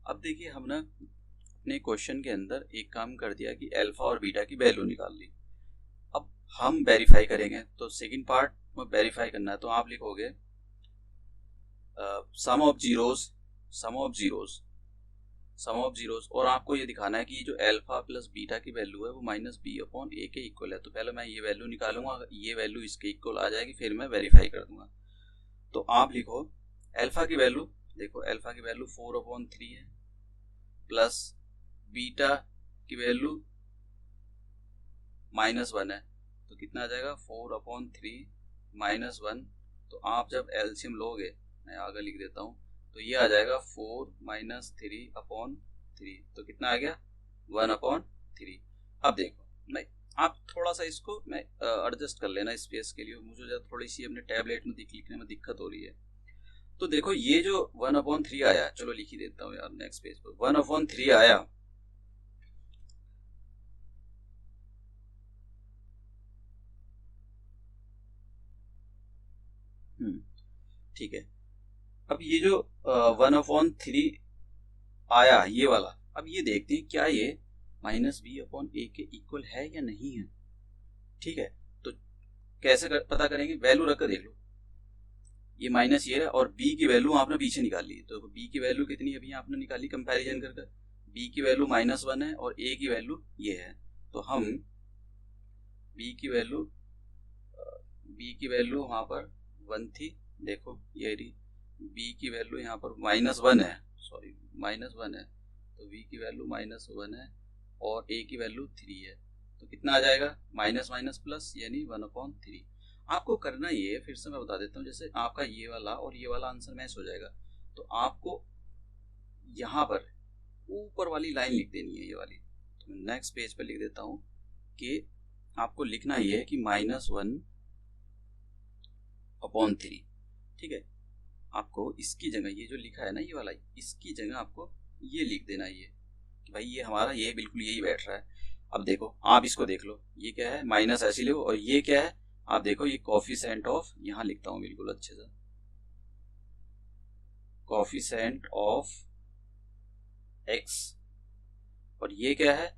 अब देखिए हमने अपने क्वेश्चन के अंदर एक काम कर दिया कि अल्फा और बीटा की वैल्यू निकाल ली। अब हम वेरीफाई करेंगे, तो सेकंड पार्ट में वेरीफाई करना है, तो आप लिखोगे सम ऑफ जीरोस, और आपको ये दिखाना है कि जो अल्फा प्लस बीटा की वैल्यू है वो -b/a के इक्वल है। तो पहले मैं ये वैल्यू निकालूंगा, अगर ये वैल्यू इसके इक्वल आ जाएगी फिर मैं वेरीफाई कर दूंगा। तो आप लिखो अल्फा की वैल्यू, देखो अल्फा की वैल्यू 4/3 है, प्लस बीटा की वैल्यू -1 है, तो कितना आ जाएगा 4/3 -1। तो आप जब एलसीएम लोगे, मैं आगे लिख देता हूँ, तो ये आ जाएगा 4 - 3/3, तो कितना आ गया 1/3। अब देखो नहीं, आप थोड़ा सा इसको मैं एडजस्ट कर लेना स्पेस के लिए, मुझे जब थोड़ी सी अपने टैबलेट में लिखने में दिक्कत हो रही है। तो देखो ये जो 1/3 आया, चलो लिख ही देता हूँ यार नेक्स्ट पेज पर, 1/3 आया, ठीक है। अब ये जो 1/3 आया ये वाला, अब ये देखते हैं क्या ये -b/a के इक्वल है या नहीं है। ठीक है, तो कैसे पता करेंगे, वैल्यू रख कर देख लो, ये माइनस ये है और b की वैल्यू आपने पीछे निकाल ली, तो b की वैल्यू कितनी अभी आपने निकाली कंपैरिजन कर कर, b की वैल्यू -1 है और a की वैल्यू ये है, तो हम b की वैल्यू वहां पर 1 थी, देखो ये रही, b की वैल्यू यहाँ पर -1 है, सॉरी -1 है, तो v की वैल्यू -1 है और a की वैल्यू 3 है, तो कितना आ जाएगा माइनस माइनस प्लस यानी 1/3। आपको करना ये, फिर से मैं बता देता हूँ, जैसे आपका ये वाला और ये वाला आंसर मैच हो जाएगा, तो आपको यहाँ पर ऊपर वाली लाइन लिख देनी है, ये वाली, तो मैं नेक्स्ट पेज पर लिख देता हूँ कि आपको लिखना ये है कि -1/3। ठीक है, आपको इसकी जगह ये जो लिखा है ना ये वाला, इसकी जगह आपको ये लिख देना है, ये कि भाई ये हमारा ये बिल्कुल यही बैठ रहा है। अब देखो आप इसको देख लो, ये क्या है माइनस ऐसे लो, और ये क्या है आप देखो, ये कोफिशिएंट ऑफ, यहाँ लिखता हूँ बिल्कुल अच्छे से, कोफिशिएंट ऑफ x, और ये क्या है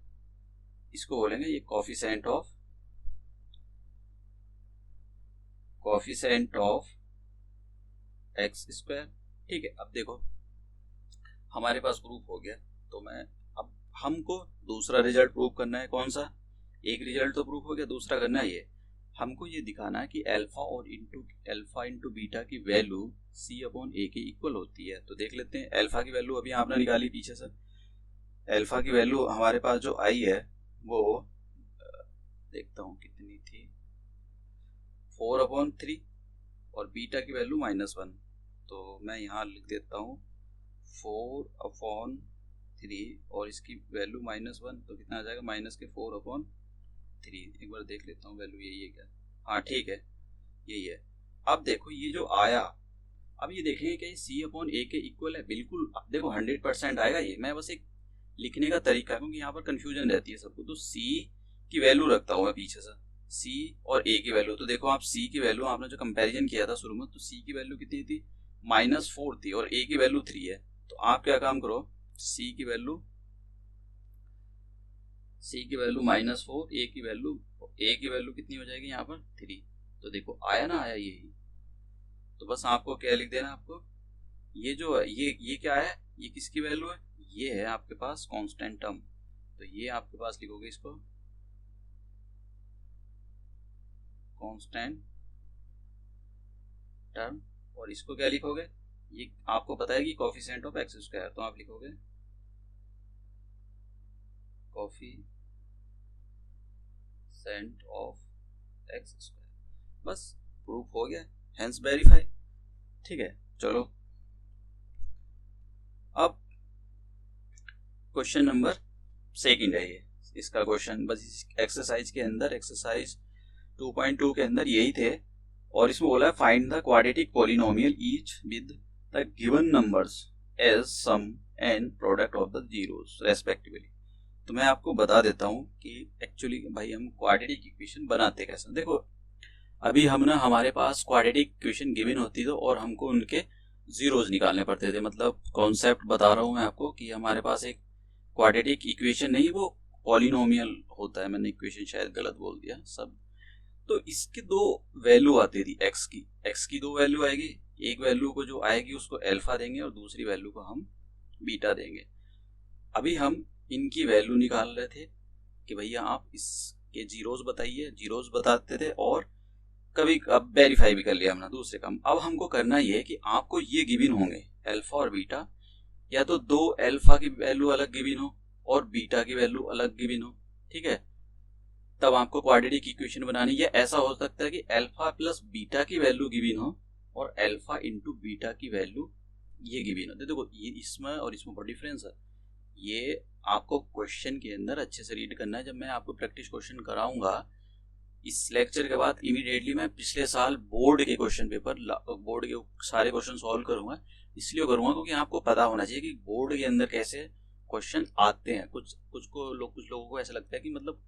इसको बोलेंगे ये कोफिशिएंट ऑफ x स्क्वायर। ठीक है, अब देखो हमारे पास प्रूफ हो गया, तो मैं अब हमको दूसरा रिजल्ट प्रूफ करना है, कौन सा, एक रिजल्ट तो प्रूफ हो गया, दूसरा करना है ये, हमको ये दिखाना है कि अल्फा इंटू बीटा की वैल्यू c/a के इक्वल होती है। तो देख लेते हैं, अल्फा की वैल्यू अभी आपने निकाली पीछे से, अल्फा की वैल्यू हमारे पास जो आई है वो देखता हूँ कितनी थी, 4/3, और बीटा की वैल्यू -1, तो मैं यहाँ लिख देता हूँ 4/3 और इसकी वैल्यू -1, तो कितना आ जाएगा -4/3। एक बार देख लेता हूँ वैल्यू यही है क्या, हाँ ठीक है यही है। अब देखो ये जो आया, अब ये देखेंगे कि c/a के इक्वल है, बिल्कुल अब देखो 100% आएगा ये, मैं बस एक लिखने का तरीका, क्योंकि यहाँ पर कंफ्यूजन रहती है सबको, तो c की वैल्यू रखता हूँ मैं पीछे से, c और a की वैल्यू, तो देखो आप c की वैल्यू आपने जो कंपैरिजन किया था शुरू में, तो c की वैल्यू कितनी थी -4 थी और a की वैल्यू 3 है, तो आप क्या काम करो, c की वैल्यू -4, a की वैल्यू कितनी हो जाएगी यहाँ पर 3, तो देखो आया ना, आया यही, तो बस आपको क्या लिख देना, आपको ये जो है ये क्या है, ये किसकी वैल्यू है, ये है आपके पास कांस्टेंट टर्म, तो ये आपके पास लिखोगे इसको कांस्टेंट टर्म, और इसको क्या लिखोगे, ये आपको पता है कि कोफिशिएंट ऑफ x स्क्वायर, तो आप लिखोगे कोफिशिएंट ऑफ x स्क्वायर, बस प्रूफ हो गया, हेंस वेरीफाई। ठीक है, चलो अब क्वेश्चन नंबर 2 है ये, इसका क्वेश्चन बस एक्सरसाइज के अंदर, एक्सरसाइज 2.2 के अंदर यही थे, और इसमें बोला है find the quadratic polynomial each with the given numbers as sum and product of the zeros respectively. तो मैं आपको बता देता हूँ कि एक्चुअली भाई हम क्वाड्रेटिक इक्वेशन बनाते कैसे। देखो अभी हम ना, हमारे पास क्वाड्रेटिक इक्वेशन गिवन होती थी और हमको उनके जीरोस निकालने पड़ते थे, मतलब कॉन्सेप्ट बता रहा हूँ मैं आपको कि हमारे पास एक क्वाड्रेटिक इक्वेशन नहीं, वो पॉलिनोमियल होता है, मैंने इक्वेशन शायद गलत बोल दिया सब। तो इसकी दो वैल्यू आती थी, x की दो वैल्यू आएगी, एक वैल्यू को जो आएगी उसको अल्फा देंगे और दूसरी वैल्यू को हम बीटा देंगे। अभी हम इनकी वैल्यू निकाल रहे थे कि भैया आप इसके जीरोस बताइए, जीरोस बताते थे, और कभी अब वेरीफाई भी कर लिया हमने दूसरे काम। अब हमको करना ये है कि आपको ये गिवन होंगे अल्फा और बीटा, या तो दो अल्फा की वैल्यू अलग गिवन हो और बीटा की वैल्यू अलग गिवन हो, ठीक है, तब आपको क्वाड्रेटिक इक्वेशन बनानी है। ऐसा हो सकता है कि अल्फा प्लस बीटा की वैल्यू गिवन हो और अल्फा इंटू बीटा की वैल्यू ये गिवन हो। देखो ये इसमें और इसमें बहुत डिफरेंस है, ये आपको क्वेश्चन के अंदर अच्छे से रीड करना है। जब मैं आपको प्रैक्टिस क्वेश्चन कराऊंगा इस लेक्चर के बाद इमीडिएटली मैं पिछले साल बोर्ड के क्वेश्चन पेपर, बोर्ड के सारे क्वेश्चन सॉल्व करूंगा। इसलिए करूंगा क्योंकि आपको पता होना चाहिए कि बोर्ड के अंदर कैसे क्वेश्चन आते हैं। कुछ लोगों को ऐसा लगता है कि मतलब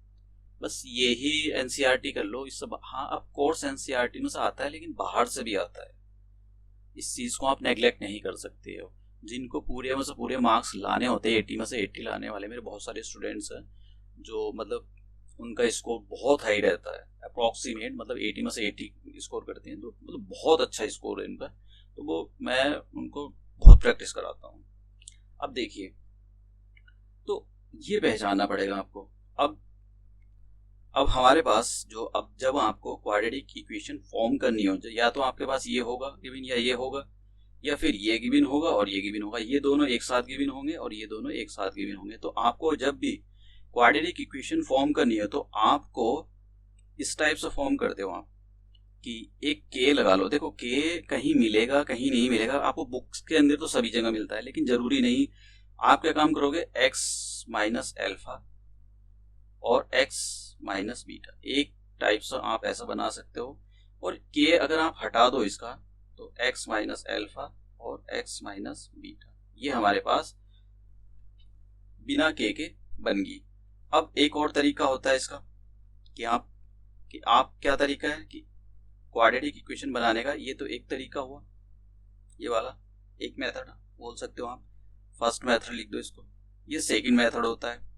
बस यही एनसीईआरटी कर लो इस सब। हाँ, ऑफ कोर्स एनसीईआरटी में से आता है, लेकिन बाहर से भी आता है। इस चीज़ को आप नेग्लेक्ट नहीं कर सकते हो। जिनको पूरे में से पूरे मार्क्स लाने होते हैं, 80 में से 80 लाने वाले मेरे बहुत सारे स्टूडेंट्स हैं, जो मतलब उनका स्कोर बहुत हाई रहता है, अप्रॉक्सीमेट मतलब 80 में से 80 स्कोर करते हैं, तो मतलब बहुत अच्छा स्कोर है इनका। तो वो मैं उनको बहुत प्रैक्टिस कराता हूँ। अब देखिए, तो ये पहचानना पड़ेगा आपको। अब हमारे पास जो, अब जब आपको क्वाड्रेटिक इक्वेशन फॉर्म करनी हो, या तो आपके पास ये होगा गिवन, या ये होगा, या फिर ये गिवन होगा और ये गिवन होगा, ये दोनों एक साथ गिवन होंगे और ये दोनों एक साथ गिवन होंगे। तो आपको जब भी क्वाड्रेटिक इक्वेशन फॉर्म करनी है, तो आपको इस टाइप से फॉर्म करते हो आप कि एक के लगा लो। देखो, के कहीं मिलेगा कहीं नहीं मिलेगा, आपको बुक्स के अंदर तो सभी जगह मिलता है, लेकिन जरूरी नहीं। आप क्या काम करोगे, एक्स माइनस एल्फा और एक्स माइनस बीटा, एक टाइप से आप ऐसा बना सकते हो। और के अगर आप हटा दो इसका, तो एक्स माइनस एल्फा और एक्स माइनस बीटा, ये हमारे पास बिना के बन गई। अब एक और तरीका होता है इसका कि आप क्या तरीका है कि क्वाड्रेटिक इक्वेशन बनाने का, ये तो एक तरीका हुआ, ये वाला एक मेथड बोल सकते हो आप, फर्स्ट मेथड लिख दो इसको। ये सेकंड मेथड होता है।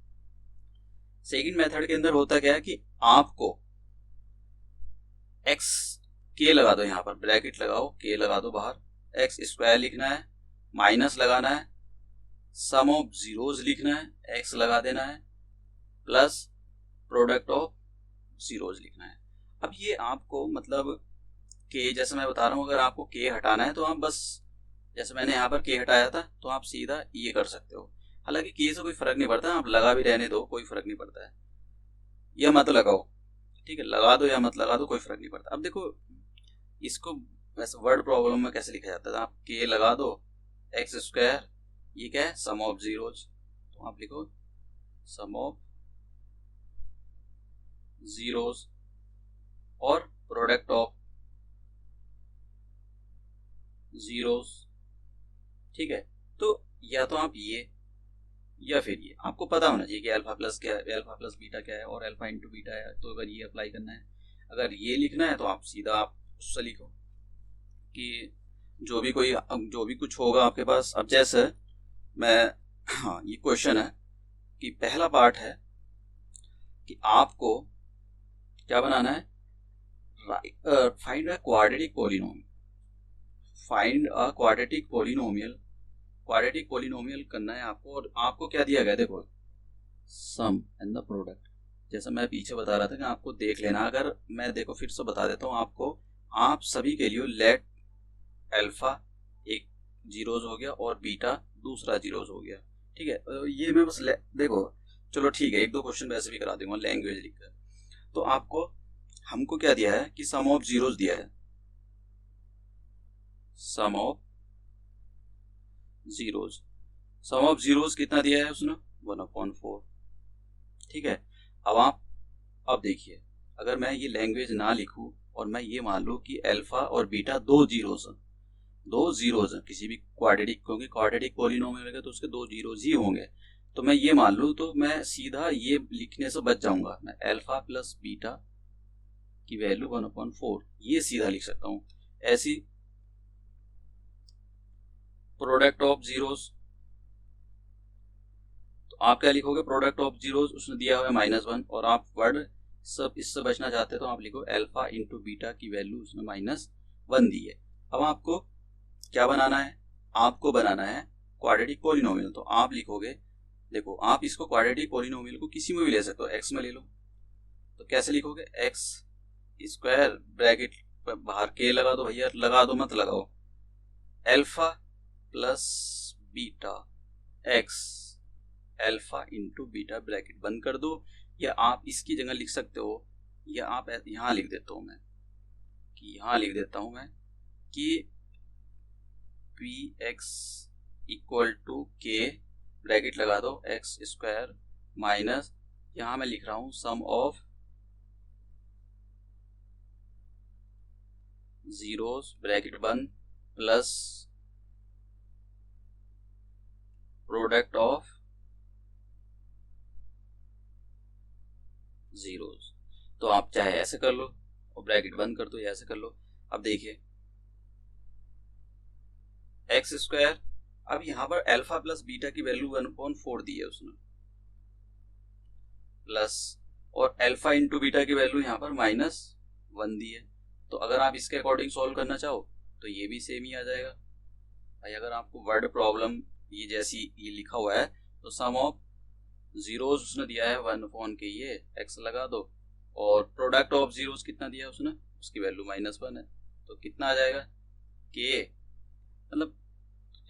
सेकंड मेथड के अंदर होता क्या है कि आपको एक्स के लगा दो, यहाँ पर ब्रैकेट लगाओ, के लगा दो बाहर, एक्स स्क्वायर लिखना है, माइनस लगाना है, सम ऑफ जीरोज लिखना है, एक्स लगा देना है, प्लस प्रोडक्ट ऑफ जीरोज लिखना है। अब ये आपको मतलब के, जैसे मैं बता रहा हूँ, अगर आपको के हटाना है तो आप बस, जैसे मैंने यहाँ पर के हटाया था, तो आप सीधा ये कर सकते हो। हालांकि के से कोई फर्क नहीं पड़ता, आप लगा भी रहने दो, कोई फर्क नहीं पड़ता है, या मत लगाओ, ठीक है, लगा दो या मत लगा दो, कोई फर्क नहीं पड़ता। अब देखो, इसको वैसे वर्ड प्रॉब्लम में कैसे लिखा जाता है, आप के लगा दो, एक्स स्क्वायर, ये क्या है, सम ऑफ जीरोज, तो आप लिखो सम ऑफ जीरोज और प्रोडक्ट ऑफ जीरोज, ठीक है। तो या तो आप ये या फिर ये, आपको पता होना चाहिए कि अल्फा प्लस क्या है, अल्फा प्लस बीटा क्या है, और अल्फा इंटू बीटा है, तो अगर ये अप्लाई करना है, अगर ये लिखना है तो आप सीधा आप उससे लिखो कि जो भी कुछ होगा आपके पास। अब जैसे मैं, हाँ, ये क्वेश्चन है कि पहला पार्ट है कि आपको क्या बनाना है, find a quadratic polynomial, find a quadratic polynomial, quadratic polynomial करना है आपको। और आपको क्या दिया गया, देखो, सम एंड द प्रोडक्ट, जैसा मैं पीछे बता रहा था कि आपको देख लेना। अगर मैं, देखो, फिर से बता देता हूँ आपको, आप सभी के लिए लेट अल्फा एक जीरोज हो गया और बीटा दूसरा जीरोज हो गया, ठीक है। ये मैं बस देखो, चलो ठीक है, एक दो क्वेश्चन वैसे भी करा दूंगा लैंग्वेज लिखकर। तो आपको, हमको क्या दिया है कि सम ऑफ जीरोज दिया है, sum of zeros, sum of zeros कितना दिया है उसने, 1/4, ठीक है। अब देखिए, अगर मैं ये लैंग्वेज ना लिखूं और मैं ये मान लूं कि अल्फा और बीटा दो जीरोज हैं किसी भी क्वाड्रेटिक, क्योंकि क्वाड्रेटिक पॉलिनोमियल होगा तो उसके दो जीरोज ही होंगे, तो मैं ये मान लूं, तो मैं सीधा ये लिखने से बच जाऊंगा। मैं अल्फा प्लस बीटा की वैल्यू 1/4 ये सीधा लिख सकता हूं। ऐसी प्रोडक्ट ऑफ जीरोज, तो आप क्या लिखोगे, प्रोडक्ट ऑफ जीरोज, उसने दिया हुआ है -1, और आप वर्ड सब इससे बचना चाहते हैं तो आप लिखो अल्फा इंटू बीटा की वैल्यू उसने -1 दी है। अब आपको क्या बनाना है, आपको बनाना है क्वाड्रेटिक पॉलिनोमियल। तो आप लिखोगे, देखो, आप इसको क्वाड्रेटिक पॉलिनोमियल को किसी में भी ले सकते हो, एक्स में ले लो, तो कैसे लिखोगे, एक्स स्क्वायर ब्रैकेट बाहर के लगा दो, भैया लगा दो मत लगाओ, alpha plus beta x alpha into beta bracket बंद कर दो। या आप इसकी जगह लिख सकते हो, या आप यहां लिख देता हूं मैं, कि पी एक्स इक्वल टू के ब्रैकेट लगा दो एक्स स्क्वायर माइनस, यहां मैं लिख रहा हूं सम ऑफ जीरोस ब्रैकेट बंद प्लस प्रोडक्ट ऑफ जीरोस। तो आप चाहे ऐसे कर लो और ब्रैकेट बंद कर दो, या ऐसे कर लो। अब देखिए, एक्स स्क्वायर, अब यहाँ पर अल्फा प्लस बीटा की वैल्यू 1/4 दी है उसने, प्लस और अल्फा इंटू बीटा की वैल्यू यहाँ पर -1 दी है। तो अगर आप इसके अकॉर्डिंग सॉल्व करना चाहो तो ये भी सेम ही आ जाएगा भाई। अगर आपको वर्ड प्रॉब्लम ये जैसी ये लिखा हुआ है तो सम ऑफ जीरोस उसने दिया है 1 के, ये एक्स लगा दो, और प्रोडक्ट ऑफ जीरोस कितना दिया है उसने, उसकी वैल्यू -1 है, तो कितना आ जाएगा के, मतलब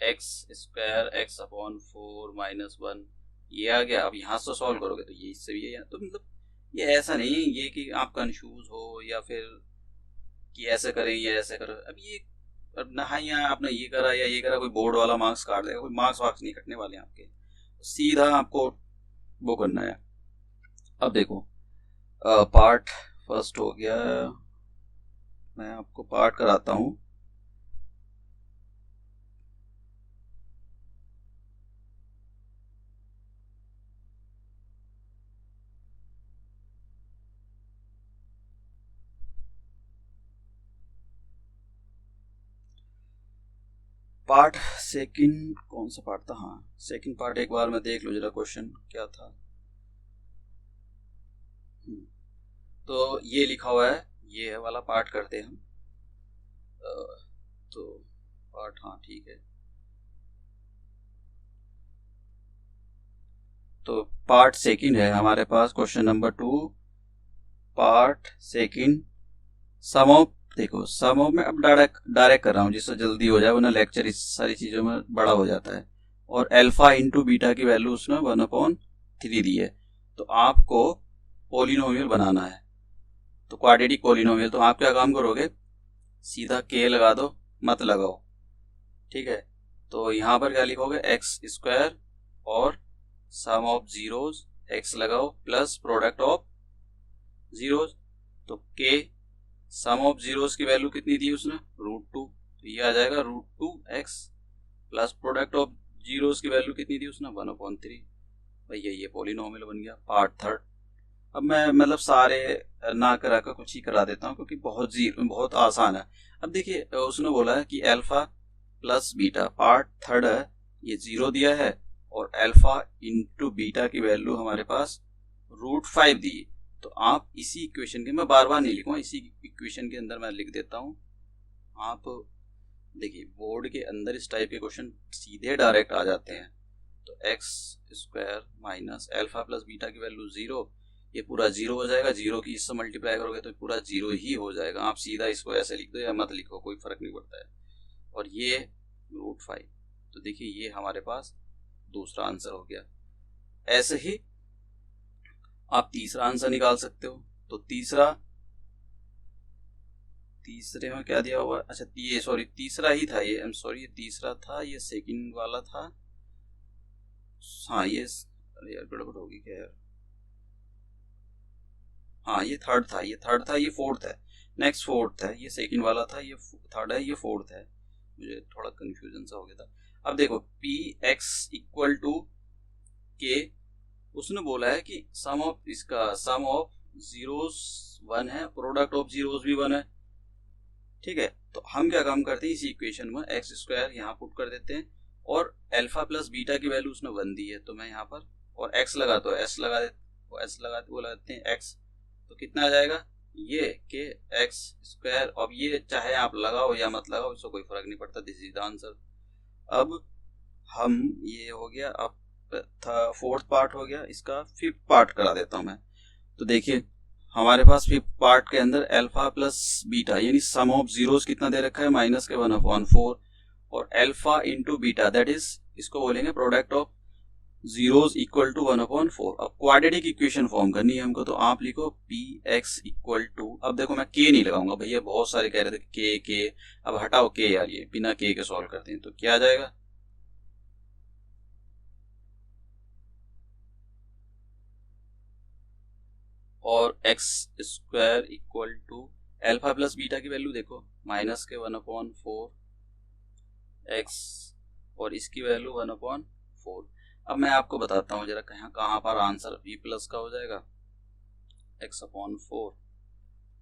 एक्स स्क्वायर x/4 -1 ये आ गया। अब यहाँ से सॉल्व करोगे तो ये इससे भी है, तो मतलब ये ऐसा नहीं है ये कि आप कंफ्यूज हो या फिर कि ऐसे करें या ऐसे करो। अब ये अब ना यहाँ आपने ये करा या ये करा, कोई बोर्ड वाला मार्क्स काट देगा, कोई मार्क्स वार्क्स नहीं कटने वाले हैं आपके, सीधा आपको वो करना है। अब देखो पार्ट फर्स्ट हो गया, मैं आपको पार्ट कराता हूँ। पार्ट सेकंड कौन सा पार्ट था, हाँ सेकंड पार्ट एक बार मैं देख लो जरा क्वेश्चन क्या था। तो ये लिखा हुआ है, ये वाला पार्ट करते हैं हम। तो पार्ट हाँ ठीक है, तो पार्ट सेकंड है हमारे पास, question number 2 part second. Sum of, देखो सम ऑफ में अब डायरेक्ट कर रहा हूँ जिससे जल्दी हो जाए, वरना लेक्चर इस सारी चीजों में बड़ा हो जाता है। और अल्फा इंटू बीटा की वैल्यू उसने 1/3 दी है, तो आपको पोलिनोमियल बनाना है, तो क्वाड्रेटिक पोलिनोमियल। तो आप क्या काम करोगे, सीधा के लगा दो, मत लगाओ, ठीक है। तो यहाँ पर क्या लिखोगे, एक्स स्क्वायर और सम ऑफ जीरोस, एक्स लगाओ प्लस प्रोडक्ट ऑफ जीरोस, तो के सम ऑफ जीरोस की वैल्यू कितनी दी उसने, √2, तो ये आ जाएगा √2x plus product of zeros की वैल्यू कितनी दी उसने 1/3। भैया ये पॉलिनोमियल बन गया। पार्ट थर्ड, अब मैं मतलब सारे ना करा कर कुछ ही करा देता हूँ क्योंकि बहुत आसान है। अब देखिए उसने बोला है कि alpha plus beta, part third है, ये 0 दिया है और अल्फा इंटू बीटा की वैल्यू हमारे पास √5 दी। तो आप इसी इक्वेशन के, मैं बार बार नहीं लिखूंगा, इसी इक्वेशन के अंदर मैं लिख देता हूँ। आप देखिए बोर्ड के अंदर इस टाइप के क्वेश्चन सीधे डायरेक्ट आ जाते हैं। तो x square minus alpha plus beta की वैल्यू 0, ये पूरा 0 हो जाएगा, 0 की इससे मल्टीप्लाई करोगे तो पूरा 0 ही हो जाएगा। आप सीधा इसको ऐसे लिख दो या मत लिखो, कोई फर्क नहीं पड़ता है। और ये √5, तो देखिए ये हमारे पास दूसरा आंसर हो गया। ऐसे ही आप तीसरा आंसर निकाल सकते हो। तो तीसरे में क्या दिया हुआ, अच्छा ये सॉरी तीसरा ही था ये, आई एम सॉरी, ये तीसरा था, ये सेकंड वाला था, हाँ ये यार गड़बड़ होगी क्या यार, हाँ ये थर्ड था, ये फोर्थ है, नेक्स्ट फोर्थ है, ये सेकंड वाला था, ये थर्ड है, ये फोर्थ है, मुझे थोड़ा कंफ्यूजन सा हो गया था। अब देखो पी एक्स इक्वल टू के, उसने बोला है कि सम ऑफ जीरोस 1 है, प्रोडक्ट ऑफ जीरोस भी 1 है, ठीक है। तो हम क्या काम करते हैं, इसी इक्वेशन में एक्स स्क्वायर यहाँ पुट कर देते हैं और अल्फा प्लस बीटा की वैल्यू उसने 1 दी है, तो मैं यहाँ पर और एक्स लगा तो एस लगा देते, वो लगाते हैं एक्स, तो कितना आ जाएगा ये के एक्स स्क्वायर। अब ये चाहे आप लगाओ या मत लगाओ, इसको कोई फर्क नहीं पड़ता, दिस इज द आंसर। अब हम ये हो गया, अब था फोर्थ पार्ट हो गया, इसका फिफ्थ पार्ट करा देता हूं मैं। तो देखिए हमारे पास फिफ्थ पार्ट के अंदर अल्फा प्लस बीटा यानी सम ऑफ जीरोस कितना दे रखा है, -1/4, और alpha into beta that is, इसको बोलेंगे product of zeros equal to 1/4। अब क्वाड्रेटिक इक्वेशन फॉर्म करनी है हमको, तो आप लिखो पी एक्स इक्वल टू, अब देखो मैं के नहीं लगाऊंगा भैया, बहुत सारे कह रहे थे के, अब हटाओ के यार, ये बिना के सॉल्व करते हैं, तो क्या आ जाएगा, और X square equal to alpha plus beta की वैल्यू देखो -1/4 एक्स, और इसकी वैल्यू 1/4। अब मैं आपको बताता हूँ जरा कहाँ पर आंसर v प्लस का हो जाएगा x/4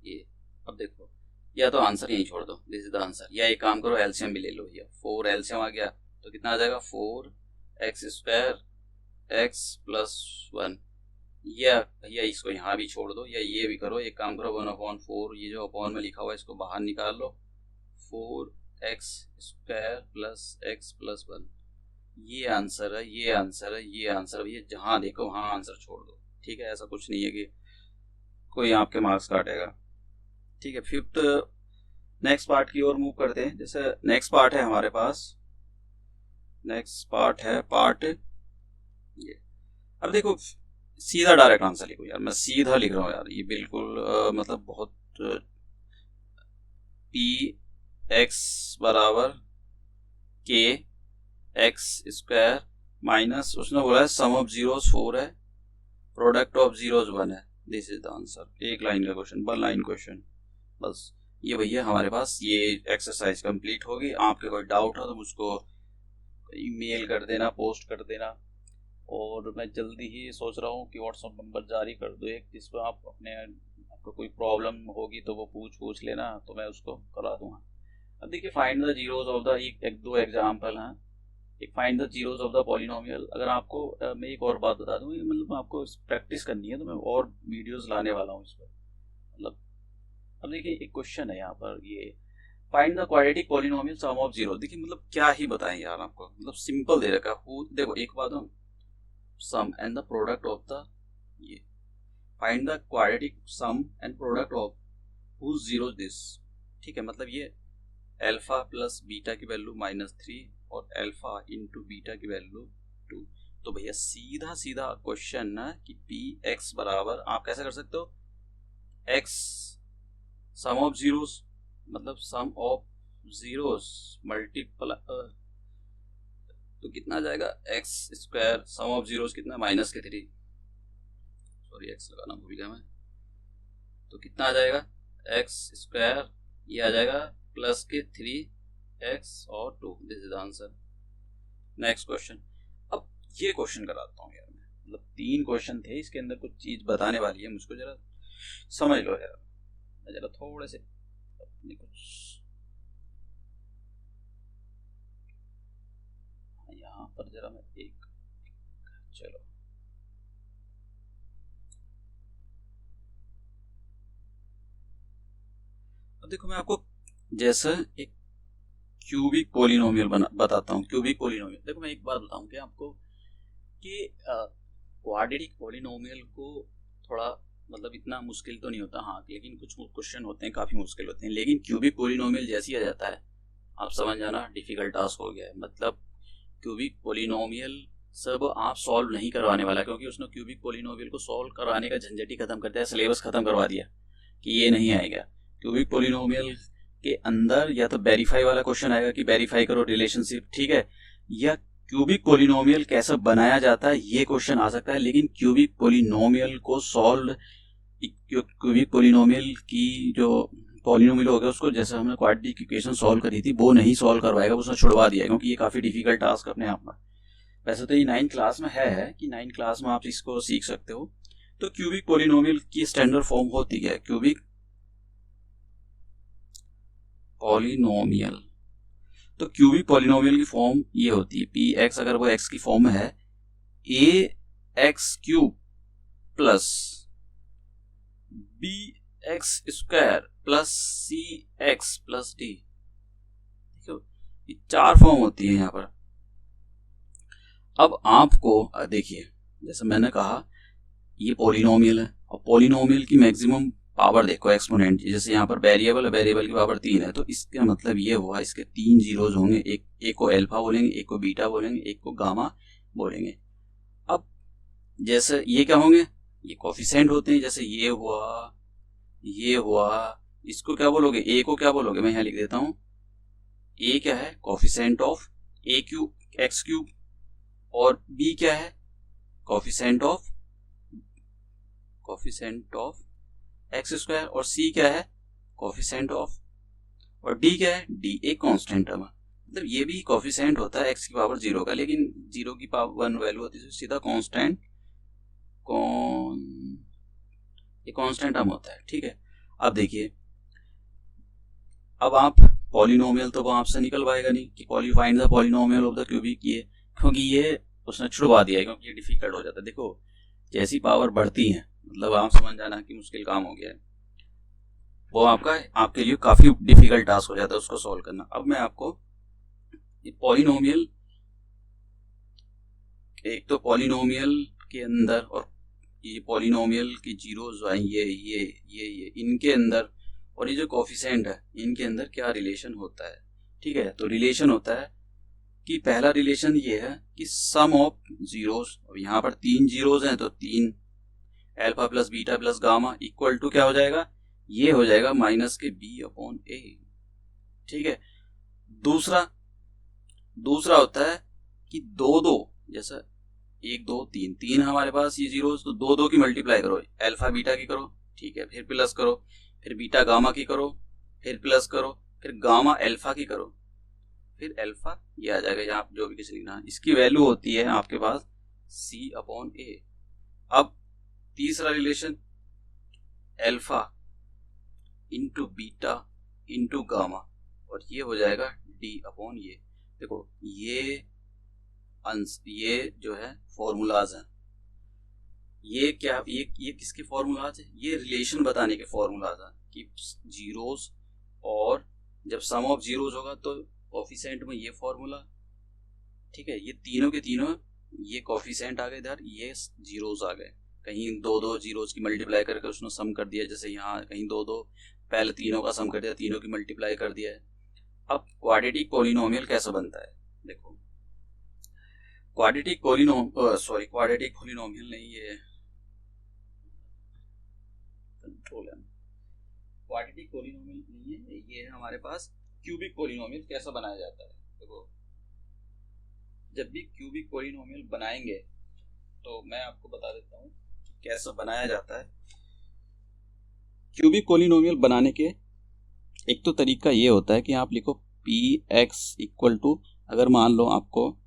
ये। अब देखो या तो आंसर यहीं छोड़ दो, दिस इज द आंसर, या एक काम करो एलसीएम भी ले लो भैया, 4 एलसीएम आ गया तो कितना आ जाएगा 4x² x+1, या भैया इसको यहाँ भी छोड़ दो, या ये भी करो, एक काम करो 1/4, ये जो अपॉन में लिखा हुआ है इसको बाहर निकाल लो, 4x² + x+1, ये आंसर है, ये आंसर है, ये आंसर, भैया जहाँ देखो वहाँ आंसर छोड़ दो, ठीक है। ऐसा कुछ नहीं है कि कोई आपके मार्क्स काटेगा, ठीक है। फिफ्थ नेक्स्ट पार्ट की ओर मूव करते हैं। जैसे नेक्स्ट पार्ट है हमारे पास, नेक्स्ट पार्ट है पार्ट ये। अब देखो सीधा डायरेक्ट आंसर लिखो यार, मैं सीधा लिख रहा हूँ यार, ये बिल्कुल मतलब बहुत px = k x² माइनस, उसने बोला है सम ऑफ जीरोस 4 है, प्रोडक्ट ऑफ जीरोस 1 है, दिस इज द आंसर। एक लाइन का क्वेश्चन, 1 लाइन क्वेश्चन, बस ये भैया हमारे पास ये एक्सरसाइज कंप्लीट होगी। आपके कोई डाउट हो तो मुझको ईमेल कर देना, पोस्ट कर देना, और मैं जल्दी ही सोच रहा हूँ कि व्हाट्सएप नंबर जारी कर दो एक, जिस पर आप आपको कोई प्रॉब्लम होगी तो वो पूछ लेना, तो मैं उसको करा दूंगा। अब देखिए find the zeros of the, एक दो एग्जाम्पल हैं। एक find the zeros of the polynomial. अगर आपको मैं एक और बात बता दूं, मतलब आपको प्रैक्टिस करनी है तो मैं और वीडियोस लाने वाला हूँ इस पर, मतलब अब देखिए एक क्वेश्चन है यहाँ पर, ये find the quadratic polynomial sum of zero. देखिए मतलब क्या ही बताएं यार आपको, मतलब सिंपल दे रखा है। देखो एक बात हम sum and the product of the, ये find the quadratic sum and product of whose zero this, ठीक है। मतलब ये अल्फा प्लस बीटा की वैल्यू -3 और अल्फा इंटू बीटा की वैल्यू 2। तो भैया सीधा सीधा क्वेश्चन है कि px बराबर, आप कैसे कर सकते हो, x सम ऑफ जीरोस, मतलब सम ऑफ जीरोस मल्टीपल, तो कितना आ जाएगा x² सम ऑफ जीरोस कितना, -3, सॉरी x लगाना भूल गया मैं, तो कितना आ जाएगा x², ये आ जाएगा +3x और 2, this is answer. Next question. अब ये क्वेश्चन कराता हूँ यार मैं, मतलब 3 क्वेश्चन थे, इसके अंदर कुछ चीज बताने वाली है, मुझको जरा समझ लो यार, मैं जरा थोड़े से अपने कुछ यहाँ पर जरा मैं एक, चलो अब देखो मैं आपको जैसे एक क्यूबिक पोलिनोमियल बताता हूँ। क्यूबिक पोलिनोमियल, देखो मैं एक बात बताऊँ कि आपको कि क्वाड्रेटिक पोलिनोमियल को थोड़ा मतलब इतना मुश्किल तो नहीं होता, हाँ, लेकिन कुछ क्वेश्चन होते हैं काफी मुश्किल होते हैं, लेकिन क्यूबिक पोलिनोमियल जैसे ही आ जाता है आप समझ जाना डिफिकल्ट टास्क हो गया है। मतलब क्यूबिक पोलिनोमियल सब आप सॉल्व नहीं करवाने वाला, क्योंकि उसने क्यूबिक पोलिनोमियल को सॉल्व कराने का झंझट ही खत्म कर दिया, सिलेबस खत्म करवा दिया कि ये नहीं आएगा। क्यूबिक पोलिनोमियल के अंदर या तो वेरीफाई वाला क्वेश्चन आएगा कि वेरीफाई करो रिलेशनशिप, ठीक है, या क्यूबिक पोलिनोमियल कैसे बनाया जाता है ये क्वेश्चन आ सकता है। लेकिन क्यूबिक पोलिनोमियल को सॉल्व, क्यूबिक पोलिनोमियल की जो पॉलिनोमियल हो गया उसको, जैसे हमने क्वाड्रेटिक इक्वेशन सॉल्व करी थी वो नहीं सॉल्व करवाएगा, उसने छुड़वा दिया, क्योंकि ये काफी डिफिकल्ट टास्क अपने आप में। वैसे तो ये 9th क्लास में है कि 9th क्लास में आप इसको सीख सकते हो। तो क्यूबिक पोलिनोमियल की स्टैंडर्ड फॉर्म होती है क्यूबिक पॉलिनोमियल। तो क्यूबिक पॉलिनोमियल की फॉर्म ये होती है, px अगर वो x की फॉर्म है, ax³ plus bx² plus cx plus d, ये 4 फॉर्म होती है यहाँ पर। अब आपको देखिए जैसे मैंने कहा ये पॉलिनोमियल है, और पॉलिनोमियल की मैक्सिमम पावर देखो एक्सपोनेंट, जैसे यहाँ पर वेरिएबल है, वेरिएबल की पावर 3 है, तो इसका मतलब ये हुआ इसके 3 जीरोज होंगे, एक को अल्फा बोलेंगे, एक को बीटा बोलेंगे, एक को गामा बोलेंगे। अब जैसे ये क्या होंगे, ये कोफिशिएंट होते हैं, जैसे ये हुआ, ये हुआ, इसको क्या बोलोगे, ए को क्या बोलोगे, मैं यहाँ लिख देता हूँ, ए क्या है कोफिशिएंट ऑफ x³, और बी क्या है कोफिशिएंट ऑफ x², और सी क्या है कोफिशिएंट ऑफ, और डी क्या है, डी एक कांस्टेंट है, मतलब ये भी कोफिशिएंट होता है x की पावर 0 का, लेकिन 0 की पावर 1 वैल्यू होती है, सीधा कांस्टेंट ये कांस्टेंट टर्म होता है, ठीक है। अब देखिए अब आप पॉलिनोमियल तो वो आपसे निकल पाएगा नहीं कि find the polynomial of the cubic, ये क्योंकि ये उसने छुड़वा दिया है, क्योंकि ये डिफिकल्ट हो जाता है। देखो जैसी पावर बढ़ती है मतलब आप समझ जाना कि मुश्किल काम हो गया है, वो आपके लिए काफी डिफिकल्ट टास्क हो जाता है उसको सॉल्व करना। अब मैं आपको पॉलिनोमियल, एक तो पॉलिनोमियल के अंदर और ये पॉलिनोमियल की जीरोज हैं, ये इनके अंदर और ये जो कोफिशिएंट है इनके अंदर क्या रिलेशन होता है। ठीक है, तो रिलेशन होता है कि पहला रिलेशन ये है कि सम ऑफ जीरोस, यहाँ पर 3 जीरोस हैं तो 3 alpha plus beta plus gamma equal to क्या हो जाएगा, ये हो जाएगा माइनस के बी अपॉन ए। ठीक है, दूसरा होता है कि दो जैसा 1 2 3 3 हमारे पास ये जीरोस, तो दो की मल्टीप्लाई करो, अल्फा बीटा की करो, ठीक है, फिर प्लस करो, फिर बीटा गामा की करो, फिर प्लस करो, फिर गामा अल्फा की करो, फिर अल्फा ये आ जाएगा, यहाँ जो भी किसी लिखना, इसकी वैल्यू होती है आपके पास सी अपॉन ए। अब तीसरा relation alpha into beta into gamma, और ये हो जाएगा डी अपॉन ये। देखो ये जो है फॉर्मूलाज हैं, ये क्या, ये किसके फॉर्मूलाज है, ये रिलेशन बताने के फॉर्मूलाज हैं कि जीरोस, और जब सम ऑफ जीरोस होगा तो कोफिशिएंट में ये फॉर्मूला। ठीक है, ये तीनों के तीनों ये कोफिशिएंट आ गए इधर, ये जीरोस आ गए, कहीं दो जीरोस की मल्टीप्लाई करके उसने सम कर दिया, जैसे यहाँ कहीं दो पहले तीनों का सम कर दिया, तीनों की मल्टीप्लाई कर दिया है। अब क्वाड्रेटिक पॉलिनोमियल कैसे बनता है, देखो क्वाड्रेटिक पॉलिनोमियल नहीं, ये कंट्रोल है, क्वाड्रेटिक पॉलिनोमियल नहीं है, ये है हमारे पास क्यूबिक पॉलिनोमियल कैसा बनाया जाता है। देखो जब भी क्यूबिक पॉलिनोमियल बनाएंगे तो मैं आपको बता देता हूँ कैसा बनाया जाता है। क्यूबिक पॉलिनोमियल बनाने के एक तो तरीका ये होता है कि आप लिखो पी एक्स इक्वल टू, अगर मान लो आपको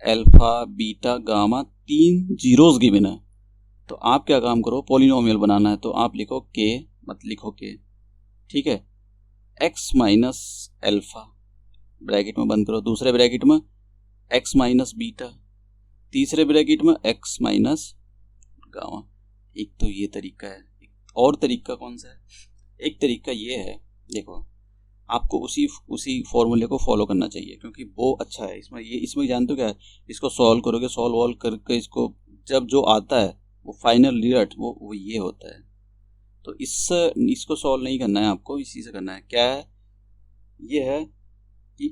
alpha beta gamma 3 zeros given है, तो आप क्या काम करो, पॉलिनोमियल बनाना है तो आप लिखो के, मत लिखो के, ठीक है, एक्स माइनस अल्फा ब्रैकेट में बंद करो, दूसरे ब्रैकेट में एक्स माइनस बीटा, तीसरे ब्रैकेट में एक्स माइनस गामा। एक तो ये तरीका है, और तरीका कौन सा है, एक तरीका ये है, देखो आपको उसी फॉर्मूले को फॉलो करना चाहिए क्योंकि वो अच्छा है। इसमें जानते हो क्या है, इसको सॉल्व करोगे, सॉल्व करके इसको जब जो आता है वो फाइनल रिजल्ट वो ये होता है। तो इसको सॉल्व नहीं करना है आपको, इसी से करना है। क्या है, ये है कि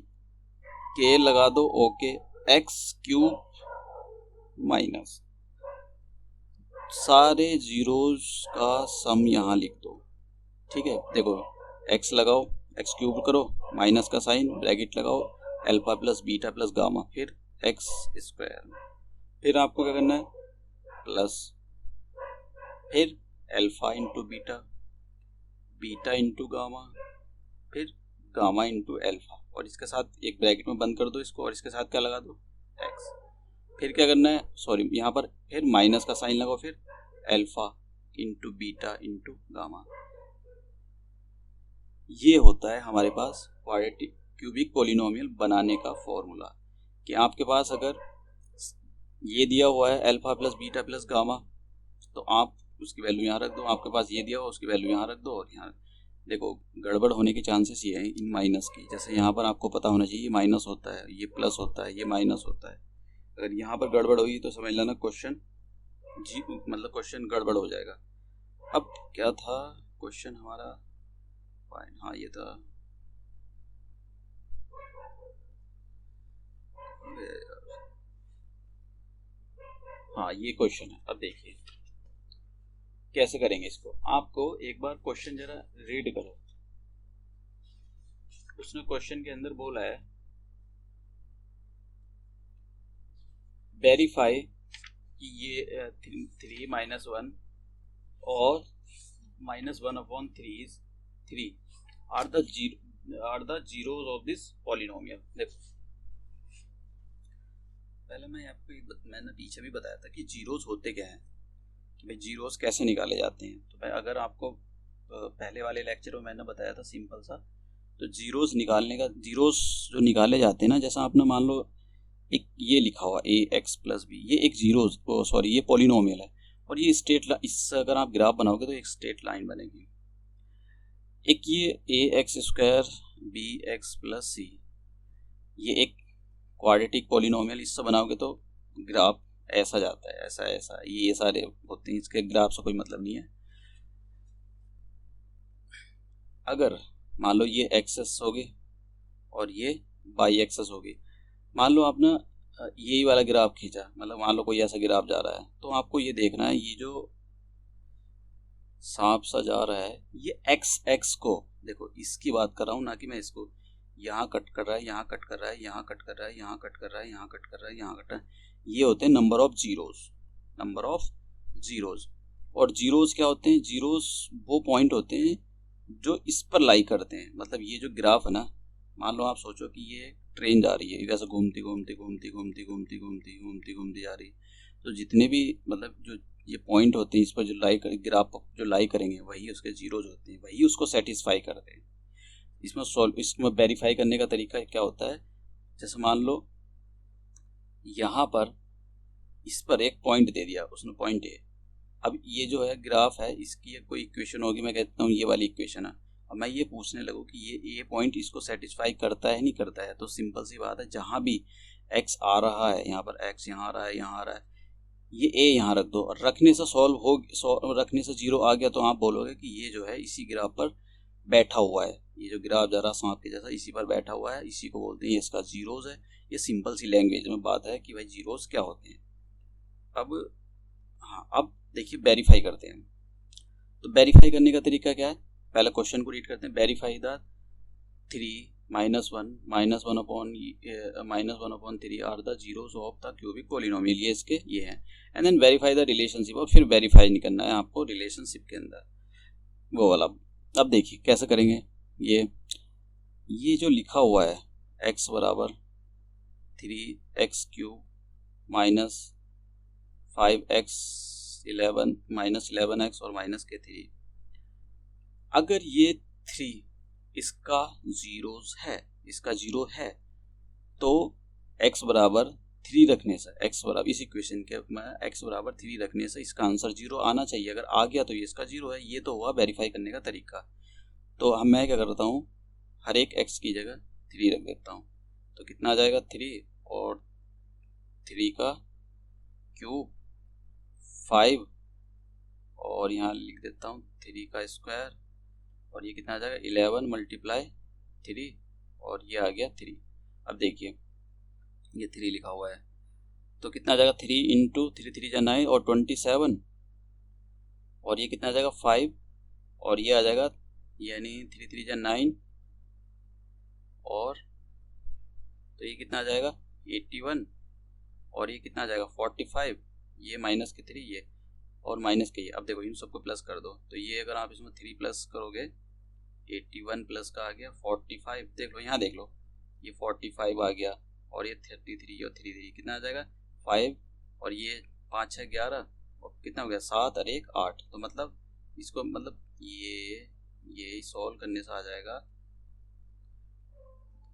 के लगा दो, ओके, एक्स क्यूब माइनस सारे जीरोस का सम यहाँ लिख दो। ठीक है, देखो एक्स लगाओ, एक्स क्यूब करो, माइनस का साइन, ब्रैकेट लगाओ, alpha plus beta plus gamma, फिर एक्स स्क्वायर, फिर आपको क्या करना है प्लस, फिर alpha into beta, beta into gamma, फिर गामा इंटू अल्फा, और इसके साथ एक ब्रैकेट में बंद कर दो इसको, और इसके साथ क्या लगा दो एक्स, फिर क्या करना है, सॉरी यहाँ पर फिर माइनस का साइन लगाओ, फिर alpha into beta into gamma. ये होता है हमारे पास क्वाड्रेटिक क्यूबिक पॉलिनोमियल बनाने का फॉर्मूला। कि आपके पास अगर ये दिया हुआ है alpha plus beta plus gamma, तो आप उसकी वैल्यू यहाँ रख दो, आपके पास ये दिया हुआ उसकी वैल्यू यहाँ रख दो, और यहाँ देखो गड़बड़ होने के चांसेस ये हैं इन माइनस की। जैसे यहाँ पर आपको पता होना चाहिए माइनस होता है, ये प्लस होता है, ये माइनस होता है। अगर यहाँ पर गड़बड़ होगी तो समझ लेना क्वेश्चन गड़बड़ हो जाएगा। अब क्या था क्वेश्चन हमारा, हाँ ये था, हाँ ये क्वेश्चन है। अब देखिए कैसे करेंगे इसको, आपको एक बार क्वेश्चन जरा रीड करो। उसने क्वेश्चन के अंदर बोला है वेरीफाई कि ये 3 माइनस 1 और -1/3 are the zeros of this polynomial. देखो पहले मैंने पीछे भी बताया था कि जीरोस होते क्या हैं, कि भाई जीरोस कैसे निकाले जाते हैं। तो भाई अगर आपको पहले वाले लेक्चर में मैंने बताया था सिंपल सा तो जीरोस निकालने का, जीरोस जो निकाले जाते हैं ना, जैसा आपने मान लो एक ये लिखा हुआ ए एक्स प्लस बी, ये एक जीरोस, सॉरी ये पॉलिनोमियल है, और ये इससे अगर आप ग्राफ बनाओगे तो एक स्ट्रेट लाइन बनेगी। एक ये A X square B X plus C, ये एक क्वाड्रेटिक पॉलिनोमियल, इससे बनाओगे तो ग्राफ ऐसा जाता है, ऐसा ऐसा, ये सारे होते हैं, इसके ग्राफ से कोई मतलब नहीं है। अगर मान लो ये एक्सेस हो गई और ये बाई एक्सेस हो गई, मान लो आपने यही वाला ग्राफ खींचा, मतलब मान लो कोई ऐसा ग्राफ जा रहा है, तो आपको ये देखना है ये जो सांप सा जा रहा है, ये एक्स एक्स को देखो, इसकी बात कर रहा हूँ, ना कि मैं इसको, यहाँ कट कर रहा है, यहाँ कट कर रहा है, यहाँ कट कर रहा है, यहाँ कट कर रहा है, यहाँ कट कर रहा है, यहाँ कट रहा है, ये होते हैं number of zeros, number of zeros. और जीरोज क्या होते हैं? जीरोज वो पॉइंट होते हैं जो इस पर लाई करते हैं, मतलब ये जो ग्राफ है ना, मान लो आप सोचो कि ये ट्रेन जा रही है, वैसे घूमती घूमती घूमती घूमती घूमती घूमती घूमती घूमती जा रही है, तो जितने भी मतलब जो ये पॉइंट होते हैं इस पर जो ग्राफ जो लाई करेंगे, वही उसके जीरोज होते हैं, वही उसको सेटिस्फाई करते हैं। इसमें वेरीफाई करने का तरीका क्या होता है, जैसे मान लो यहाँ पर इस पर एक पॉइंट दे दिया उसने, पॉइंट ए, अब ये जो है ग्राफ है, इसकी कोई इक्वेशन होगी, मैं कहता हूँ ये वाली इक्वेशन है, अब मैं ये पूछने लगूँ कि ये पॉइंट इसको सेटिस्फाई करता है नहीं करता है, तो सिंपल सी बात है, जहाँ भी एक्स आ रहा है, यहाँ पर एक्स यहाँ आ रहा है, यहाँ आ रहा है, ये ए यहाँ रख दो, और रखने से रखने से जीरो आ गया, तो आप बोलोगे कि ये जो है इसी ग्राफ पर बैठा हुआ है, ये जो ग्राफ जरा सांप के जैसा इसी पर बैठा हुआ है, इसी को बोलते हैं, इसका जीरोज है। ये सिंपल सी लैंग्वेज में बात है कि भाई जीरोज क्या होते हैं। अब हाँ, अब देखिए वेरीफाई करते हैं। तो वेरीफाई करने का तरीका क्या है, पहले क्वेश्चन को रीड करते हैं, verify the 3 -1/-1/3 are the zeros of the cubic polynomial, ये इसके ये हैं, and then verify the relationship, और फिर वेरीफाई नहीं करना है आपको रिलेशनशिप के अंदर वो वाला। अब देखिए कैसे करेंगे, ये जो लिखा हुआ है x बराबर 3x³ -5x11 और -3, अगर ये 3 इसका जीरोज है, इसका जीरो है, तो x बराबर 3 रखने से, x बराबर इस इक्वेशन के में x बराबर 3 रखने से इसका आंसर जीरो आना चाहिए। अगर आ गया तो ये इसका जीरो है। ये तो हुआ वेरीफाई करने का तरीका। तो मैं क्या करता हूँ, हर एक x की जगह 3 रख देता हूँ, तो कितना आ जाएगा 3 और 3 का क्यूब 5, और यहाँ लिख देता हूँ 3 का स्क्वायर, और ये कितना आ जाएगा 11 × 3, और ये आ गया 3। अब देखिए ये 3 लिखा हुआ है, तो कितना आ जाएगा 3 × 3 3 × 9 और 27, और ये कितना आ जाएगा 5, और ये आ जाएगा यानी 3 3 × 9, और तो ये कितना आ जाएगा 81, और ये कितना आ जाएगा 45, ये माइनस के 3 ये और माइनस के ये। अब देखो इन सबको प्लस कर दो, तो ये अगर आप इसमें 3 प्लस करोगे 81 प्लस का आ गया 45, देख लो यहाँ देख लो, ये 45 आ गया, और ये 33 और 3 कितना आ जाएगा 5, और ये 5 6 11, और कितना हो गया 7 और 1 8। तो मतलब इसको मतलब ये सॉल्व करने से आ जाएगा,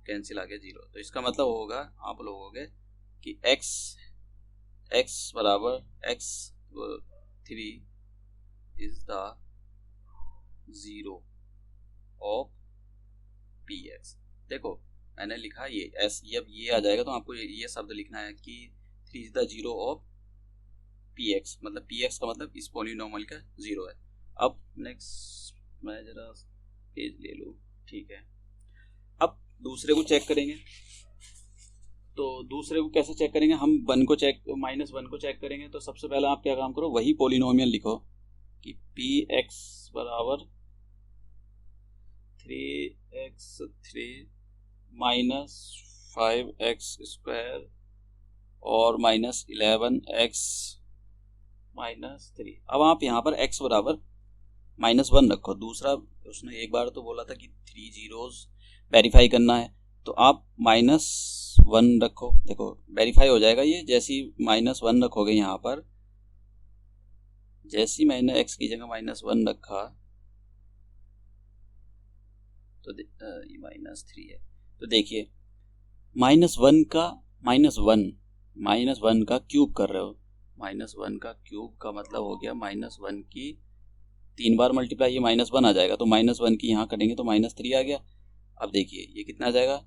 कैंसिल आ गया 0। तो इसका मतलब होगा आप लोगोगे कि x बराबर x3 is the zero of px। देखो मैंने लिखा ये s, अब ये आ जाएगा तो आपको ये शब्द लिखना है कि 3 is the zero of px, मतलब px का मतलब इस पॉलिनोमियल का जीरो है। अब नेक्स्ट मैं जरा पेज ले लूँ, ठीक है। अब दूसरे को चेक करेंगे, तो दूसरे को कैसे चेक करेंगे, हम -1 को चेक करेंगे। तो सबसे पहले आप क्या काम करो, वही पॉलिनोमियल लिखो कि px बराबर 3x3 -5x² और -11x -3। अब आप यहाँ पर x बराबर -1 रखो। दूसरा उसने एक बार तो बोला था कि 3 जीरोज वेरीफाई करना है, तो आप -1 रखो। देखो वेरीफाई हो जाएगा ये, जैसी -1 रखोगे यहाँ पर, जैसी मैंने x की जगह -1 रखा, तो ये -3 है। तो देखिए -1 का -1 का क्यूब कर रहे हो, -1 का क्यूब का मतलब हो गया -1 की 3 बार मल्टीप्लाई, ये -1 आ जाएगा, तो -1 की यहाँ करेंगे तो -3 आ गया। अब देखिए ये कितना आ जाएगा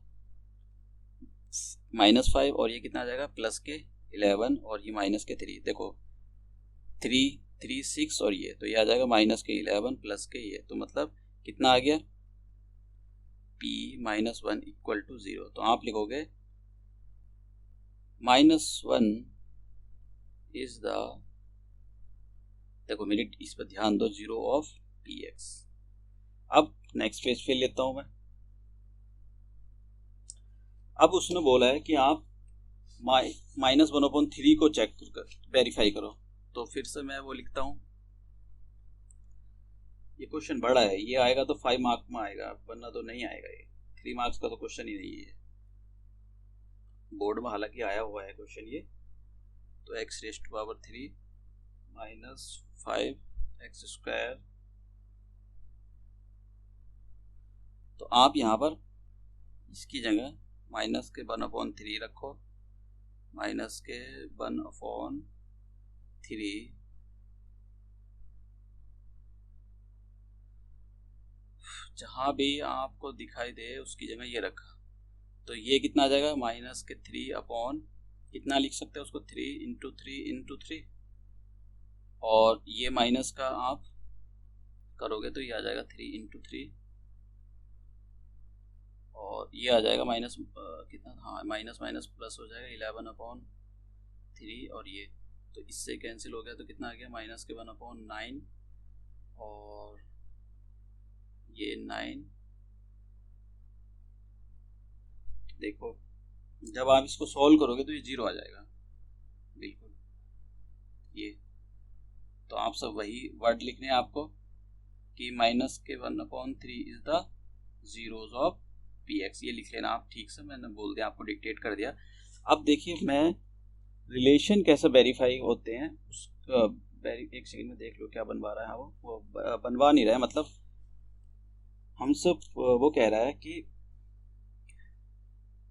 -5, और ये कितना आ जाएगा प्लस के 11 और ये माइनस के 3। देखो 3 3 6 और ये, तो ये आ जाएगा माइनस के 11 प्लस के ये, तो मतलब कितना आ गया p -1 इक्वल टू 0। तो आप लिखोगे -1 इज द, देखो मेरी इस पर ध्यान दो, 0 ऑफ px। अब नेक्स्ट पेज पे लेता हूं मैं। अब उसने बोला है कि आप -1/3 को चेक कर वेरीफाई करो, तो फिर से मैं वो लिखता हूं। ये क्वेश्चन बड़ा है, ये आएगा तो 5 मार्क में आएगा, वरना तो नहीं आएगा। ये 3 मार्क्स का तो क्वेश्चन ही नहीं है बोर्ड में, हालांकि आया हुआ है क्वेश्चन ये। तो x⁻³ - 5x²। तो आप यहाँ पर इसकी जगह माइनस के 1/3 रखो, माइनस के 1/3, जहां भी आपको दिखाई दे उसकी जगह ये रखा। तो ये कितना आ जाएगा -3 कितना लिख सकते हैं उसको, 3 × 3 × 3, और ये माइनस का आप करोगे तो ये आ जाएगा 3 × 3, और ये आ जाएगा माइनस कितना, हाँ माइनस माइनस प्लस हो जाएगा 11/3, और ये तो इससे कैंसिल हो गया, तो कितना आ गया माइनस के 1/9, और ये 9। देखो जब आप इसको सॉल्व करोगे तो ये 0 आ जाएगा बिल्कुल ये। तो आप सब वही वर्ड लिखने हैं आपको कि माइनस के 1/3 is the zeros of px, ये लिख लेना आप ठीक से, मैंने बोल दिया आपको, डिक्टेट कर दिया। अब देखिए मैं रिलेशन कैसे वेरीफाई होते हैं उसका एक सेकंड में देख लो क्या बनवा रहा है वो बनवा नहीं रहा है, मतलब हमसे वो कह रहा है कि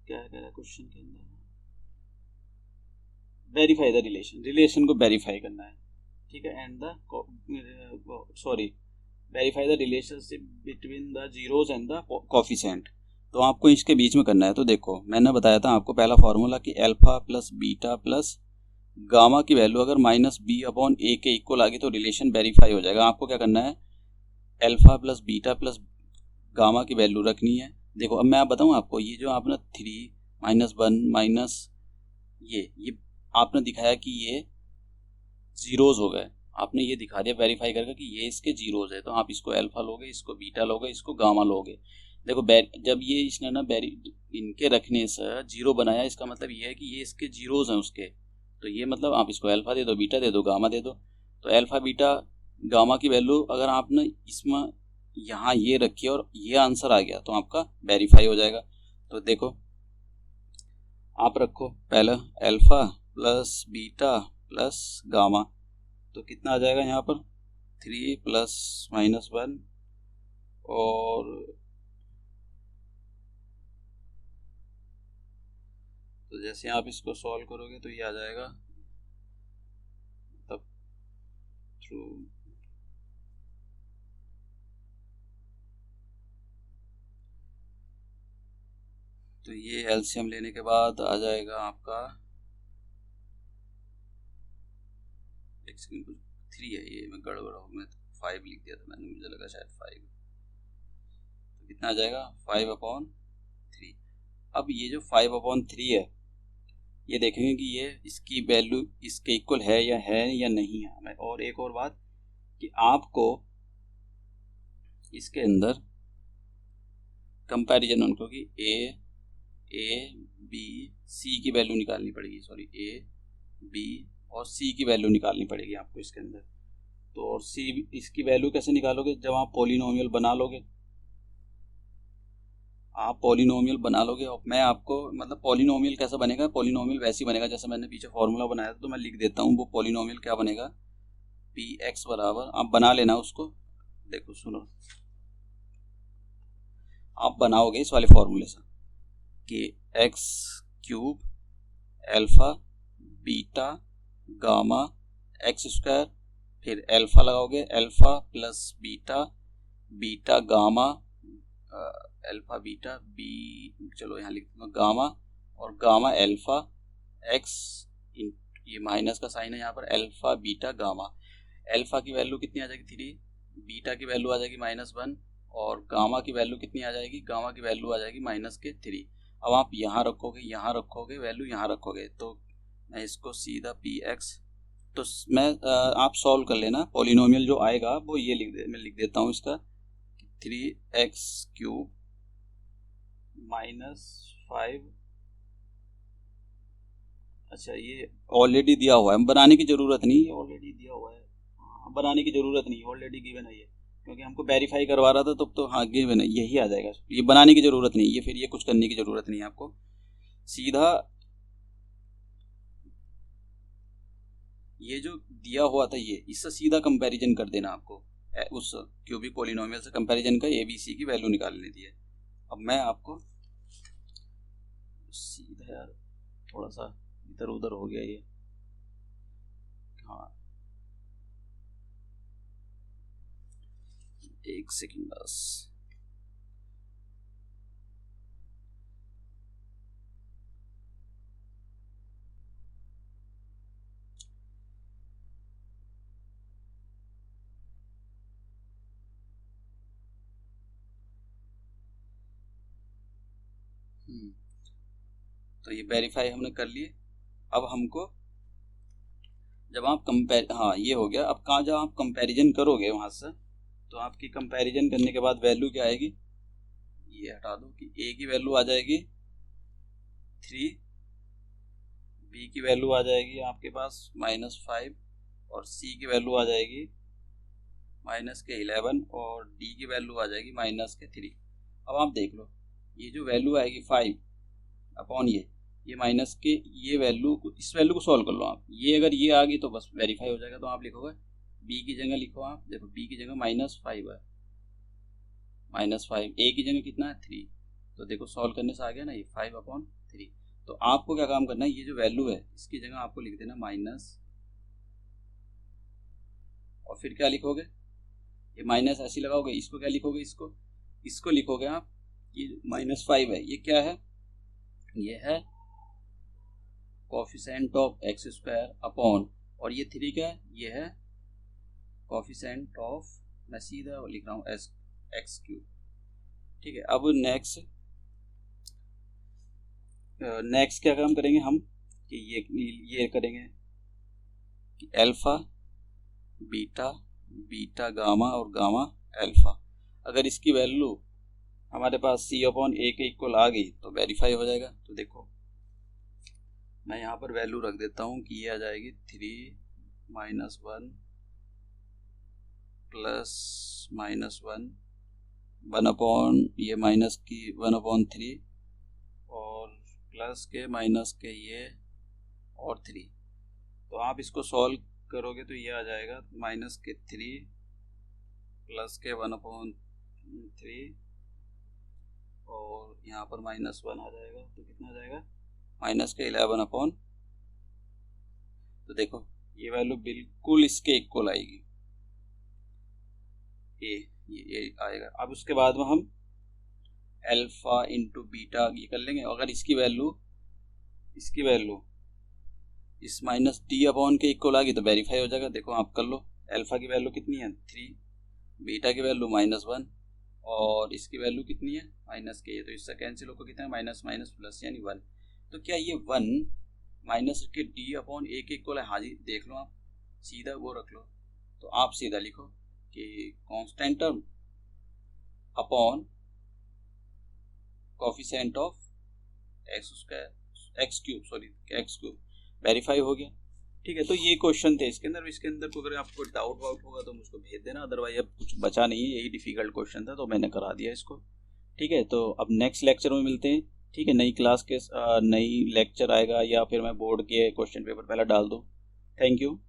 क्या कह रहा है क्वेश्चन के अंदर, वेरीफाई द रिलेशन को वेरीफाई करना है, ठीक है। And the sorry verify the relationship between the zeros and the coefficient. तो आपको इसके बीच में करना है। तो देखो मैंने बताया था आपको पहला फॉर्मूला कि alpha plus beta plus gamma की वैल्यू अगर -b/a के इक्वल आ गई तो रिलेशन वेरीफाई हो जाएगा। आपको क्या करना है, alpha plus beta plus gamma की वैल्यू रखनी है। देखो अब मैं आप बताऊँ आपको, ये जो आपने 3 -1 माइनस ये आपने दिखाया कि ये जीरोज हो गए, आपने ये दिखा दिया वेरीफाई करके कि ये इसके जीरोज है, तो आप इसको अल्फा लोगे, इसको बीटा लोगे, इसको गामा लोगे। देखो जब ये इसने ना इनके रखने से 0 बनाया, इसका मतलब ये है कि ये इसके जीरोज हैं उसके, तो ये मतलब आप इसको अल्फा दे दो, बीटा दे दो, गामा दे दो। तो अल्फा बीटा गामा की वैल्यू अगर आपने इसमें यहाँ ये रखी और ये आंसर आ गया तो आपका वेरीफाई हो जाएगा। तो देखो आप रखो पहले alpha plus beta plus gamma, तो कितना आ जाएगा यहाँ पर 3 + -1, और तो जैसे आप इसको सॉल्व करोगे तो ये आ जाएगा तब थ्रू। तो ये एलसीएम लेने के बाद आ जाएगा आपका 3 है, ये मैं गड़बड़ हो, मैं 5 लिख दिया था मैंने, मुझे लगा शायद 5। तो कितना आ जाएगा 5/3। अब ये जो 5/3 है ये देखेंगे कि ये इसकी वैल्यू इसके इक्वल है या नहीं है। और एक और बात कि आपको इसके अंदर कंपैरिजन उनको कि ए बी सी की वैल्यू निकालनी पड़ेगी, सॉरी ए बी और सी की वैल्यू निकालनी पड़ेगी आपको इसके अंदर। तो और सी इसकी वैल्यू कैसे निकालोगे, जब आप पॉलिनोमियल बना लोगे, आप पॉलिनोमियल बना लोगे। और मैं आपको मतलब पॉलिनोमियल कैसे बनेगा, पॉलिनोमियल वैसे ही बनेगा जैसे मैंने पीछे फॉर्मूला बनाया था, तो मैं लिख देता हूँ वो पॉलिनोमियल क्या बनेगा, px बराबर, आप बना लेना उसको। देखो सुनो, आप बनाओगे इस वाले फॉर्मूले से कि X cube alpha beta gamma X square, फिर अल्फा लगाओगे, alpha plus beta beta gamma alpha beta B, चलो यहाँ लिख दूंगा गामा, और गामा अल्फा एक्स, ये माइनस का साइन है यहाँ पर, अल्फा बीटा गामा। अल्फा की वैल्यू कितनी आ जाएगी 3, बीटा की वैल्यू आ जाएगी -1, और गामा की वैल्यू कितनी आ जाएगी, गामा की वैल्यू आ जाएगी -3। अब आप यहाँ रखोगे वैल्यू यहाँ रखोगे, तो मैं इसको सीधा पी एक्स, तो मैं आप सॉल्व कर लेना, पॉलिनोमियल जो आएगा वो ये मैं लिख देता हूँ इसका 3x³ -5। अच्छा ये ऑलरेडी दिया हुआ है, बनाने की ज़रूरत नहीं है, ऑलरेडी दिया हुआ है, बनाने की ज़रूरत नहीं, ऑलरेडी गिवन है ये, क्योंकि हमको वेरीफाई करवा रहा था तब तो हाँ गिवन है, यही आ जाएगा, ये बनाने की ज़रूरत नहीं है, फिर ये कुछ करने की ज़रूरत नहीं है आपको, सीधा ये जो दिया हुआ था ये, इससे सीधा कंपैरिजन कर देना आपको, उस क्यूबिक पॉलिनोमियल से कंपैरिजन का ABC की वैल्यू निकाल लेती है। अब मैं आपको सीधा, यार थोड़ा सा इधर उधर हो गया ये, हाँ एक सेकंड बस, तो ये वेरीफाई हमने कर लिए। अब हमको जब आप हाँ ये हो गया, अब कहाँ जब आप कंपैरिजन करोगे वहां से, तो आपकी कंपैरिजन करने के बाद वैल्यू क्या आएगी, ये हटा दो कि a की वैल्यू आ जाएगी 3, b की वैल्यू आ जाएगी आपके पास -5, और c की वैल्यू आ जाएगी -11, और d की वैल्यू आ जाएगी -3। अब आप देख लो, ये जो वैल्यू आएगी 5 अपॉन ये माइनस के ये वैल्यू, इस वैल्यू को सॉल्व कर लो आप, ये अगर ये आ गई तो बस वेरीफाई हो जाएगा। तो आप लिखोगे b की जगह लिखो, आप देखो b की जगह -5 है, -5, a की जगह कितना है 3, तो देखो सॉल्व करने से आ गया ना ये 5/3। तो आपको क्या काम करना है, ये जो वैल्यू है इसकी जगह आपको लिख देना माइनस, और फिर क्या लिखोगे, ये माइनस ऐसे लगाओगे, इसको क्या लिखोगे, इसको लिखोगे आप, ये -5 है, ये क्या है, ये है कोफिशिएंट ऑफ x² अपॉन, और ये 3 क्या है, ये है कोफिशिएंट ऑफ, मैं सीधा लिख रहा हूँ x³। ठीक है, अब नेक्स्ट क्या काम करेंगे हम कि ये करेंगे कि अल्फा बीटा बीटा गामा और गामा अल्फा, अगर इसकी वैल्यू हमारे पास c/a के इक्वल आ गई तो वेरीफाई हो जाएगा। तो देखो मैं यहाँ पर वैल्यू रख देता हूँ कि ये आ जाएगी 3 -1 प्लस -1 1/, ये माइनस की 1/3, और प्लस के माइनस के ये और 3। तो आप इसको सॉल्व करोगे तो ये आ जाएगा -3 प्लस के 1/3, और यहाँ पर -1 आ जाएगा, तो कितना आ जाएगा -11/। तो देखो ये वैल्यू बिल्कुल इसके इक्वल आएगी, ये आएगा। अब उसके बाद में हम अल्फा इंटू बीटा ये कर लेंगे, अगर इसकी वैल्यू इस -d/, के इक्वल आ गई तो वेरीफाई हो जाएगा। देखो आप कर लो, अल्फा की वैल्यू कितनी है 3, बीटा की वैल्यु -1, और इसकी वैल्यू कितनी है -k, तो इससे कैंसिल होकर कितना है माइनस प्लस यानी 1। तो क्या ये 1 माइनस के d/a के इक्वल है, हाँ जी देख लो आप, सीधा वो रख लो। तो आप सीधा लिखो कि constant term upon coefficient of x³, verify हो गया। ठीक है, तो ये क्वेश्चन थे इसके अंदर को अगर आपको डाउट होगा तो मुझको भेज देना, अदरवाइज अब कुछ बचा नहीं है, यही डिफिकल्ट क्वेश्चन था तो मैंने करा दिया इसको। ठीक है, तो अब नेक्स्ट लेक्चर में मिलते हैं। ठीक है, नई क्लास के नई लेक्चर आएगा, या फिर मैं बोर्ड के क्वेश्चन पेपर पहले डाल दूँ। Thank you.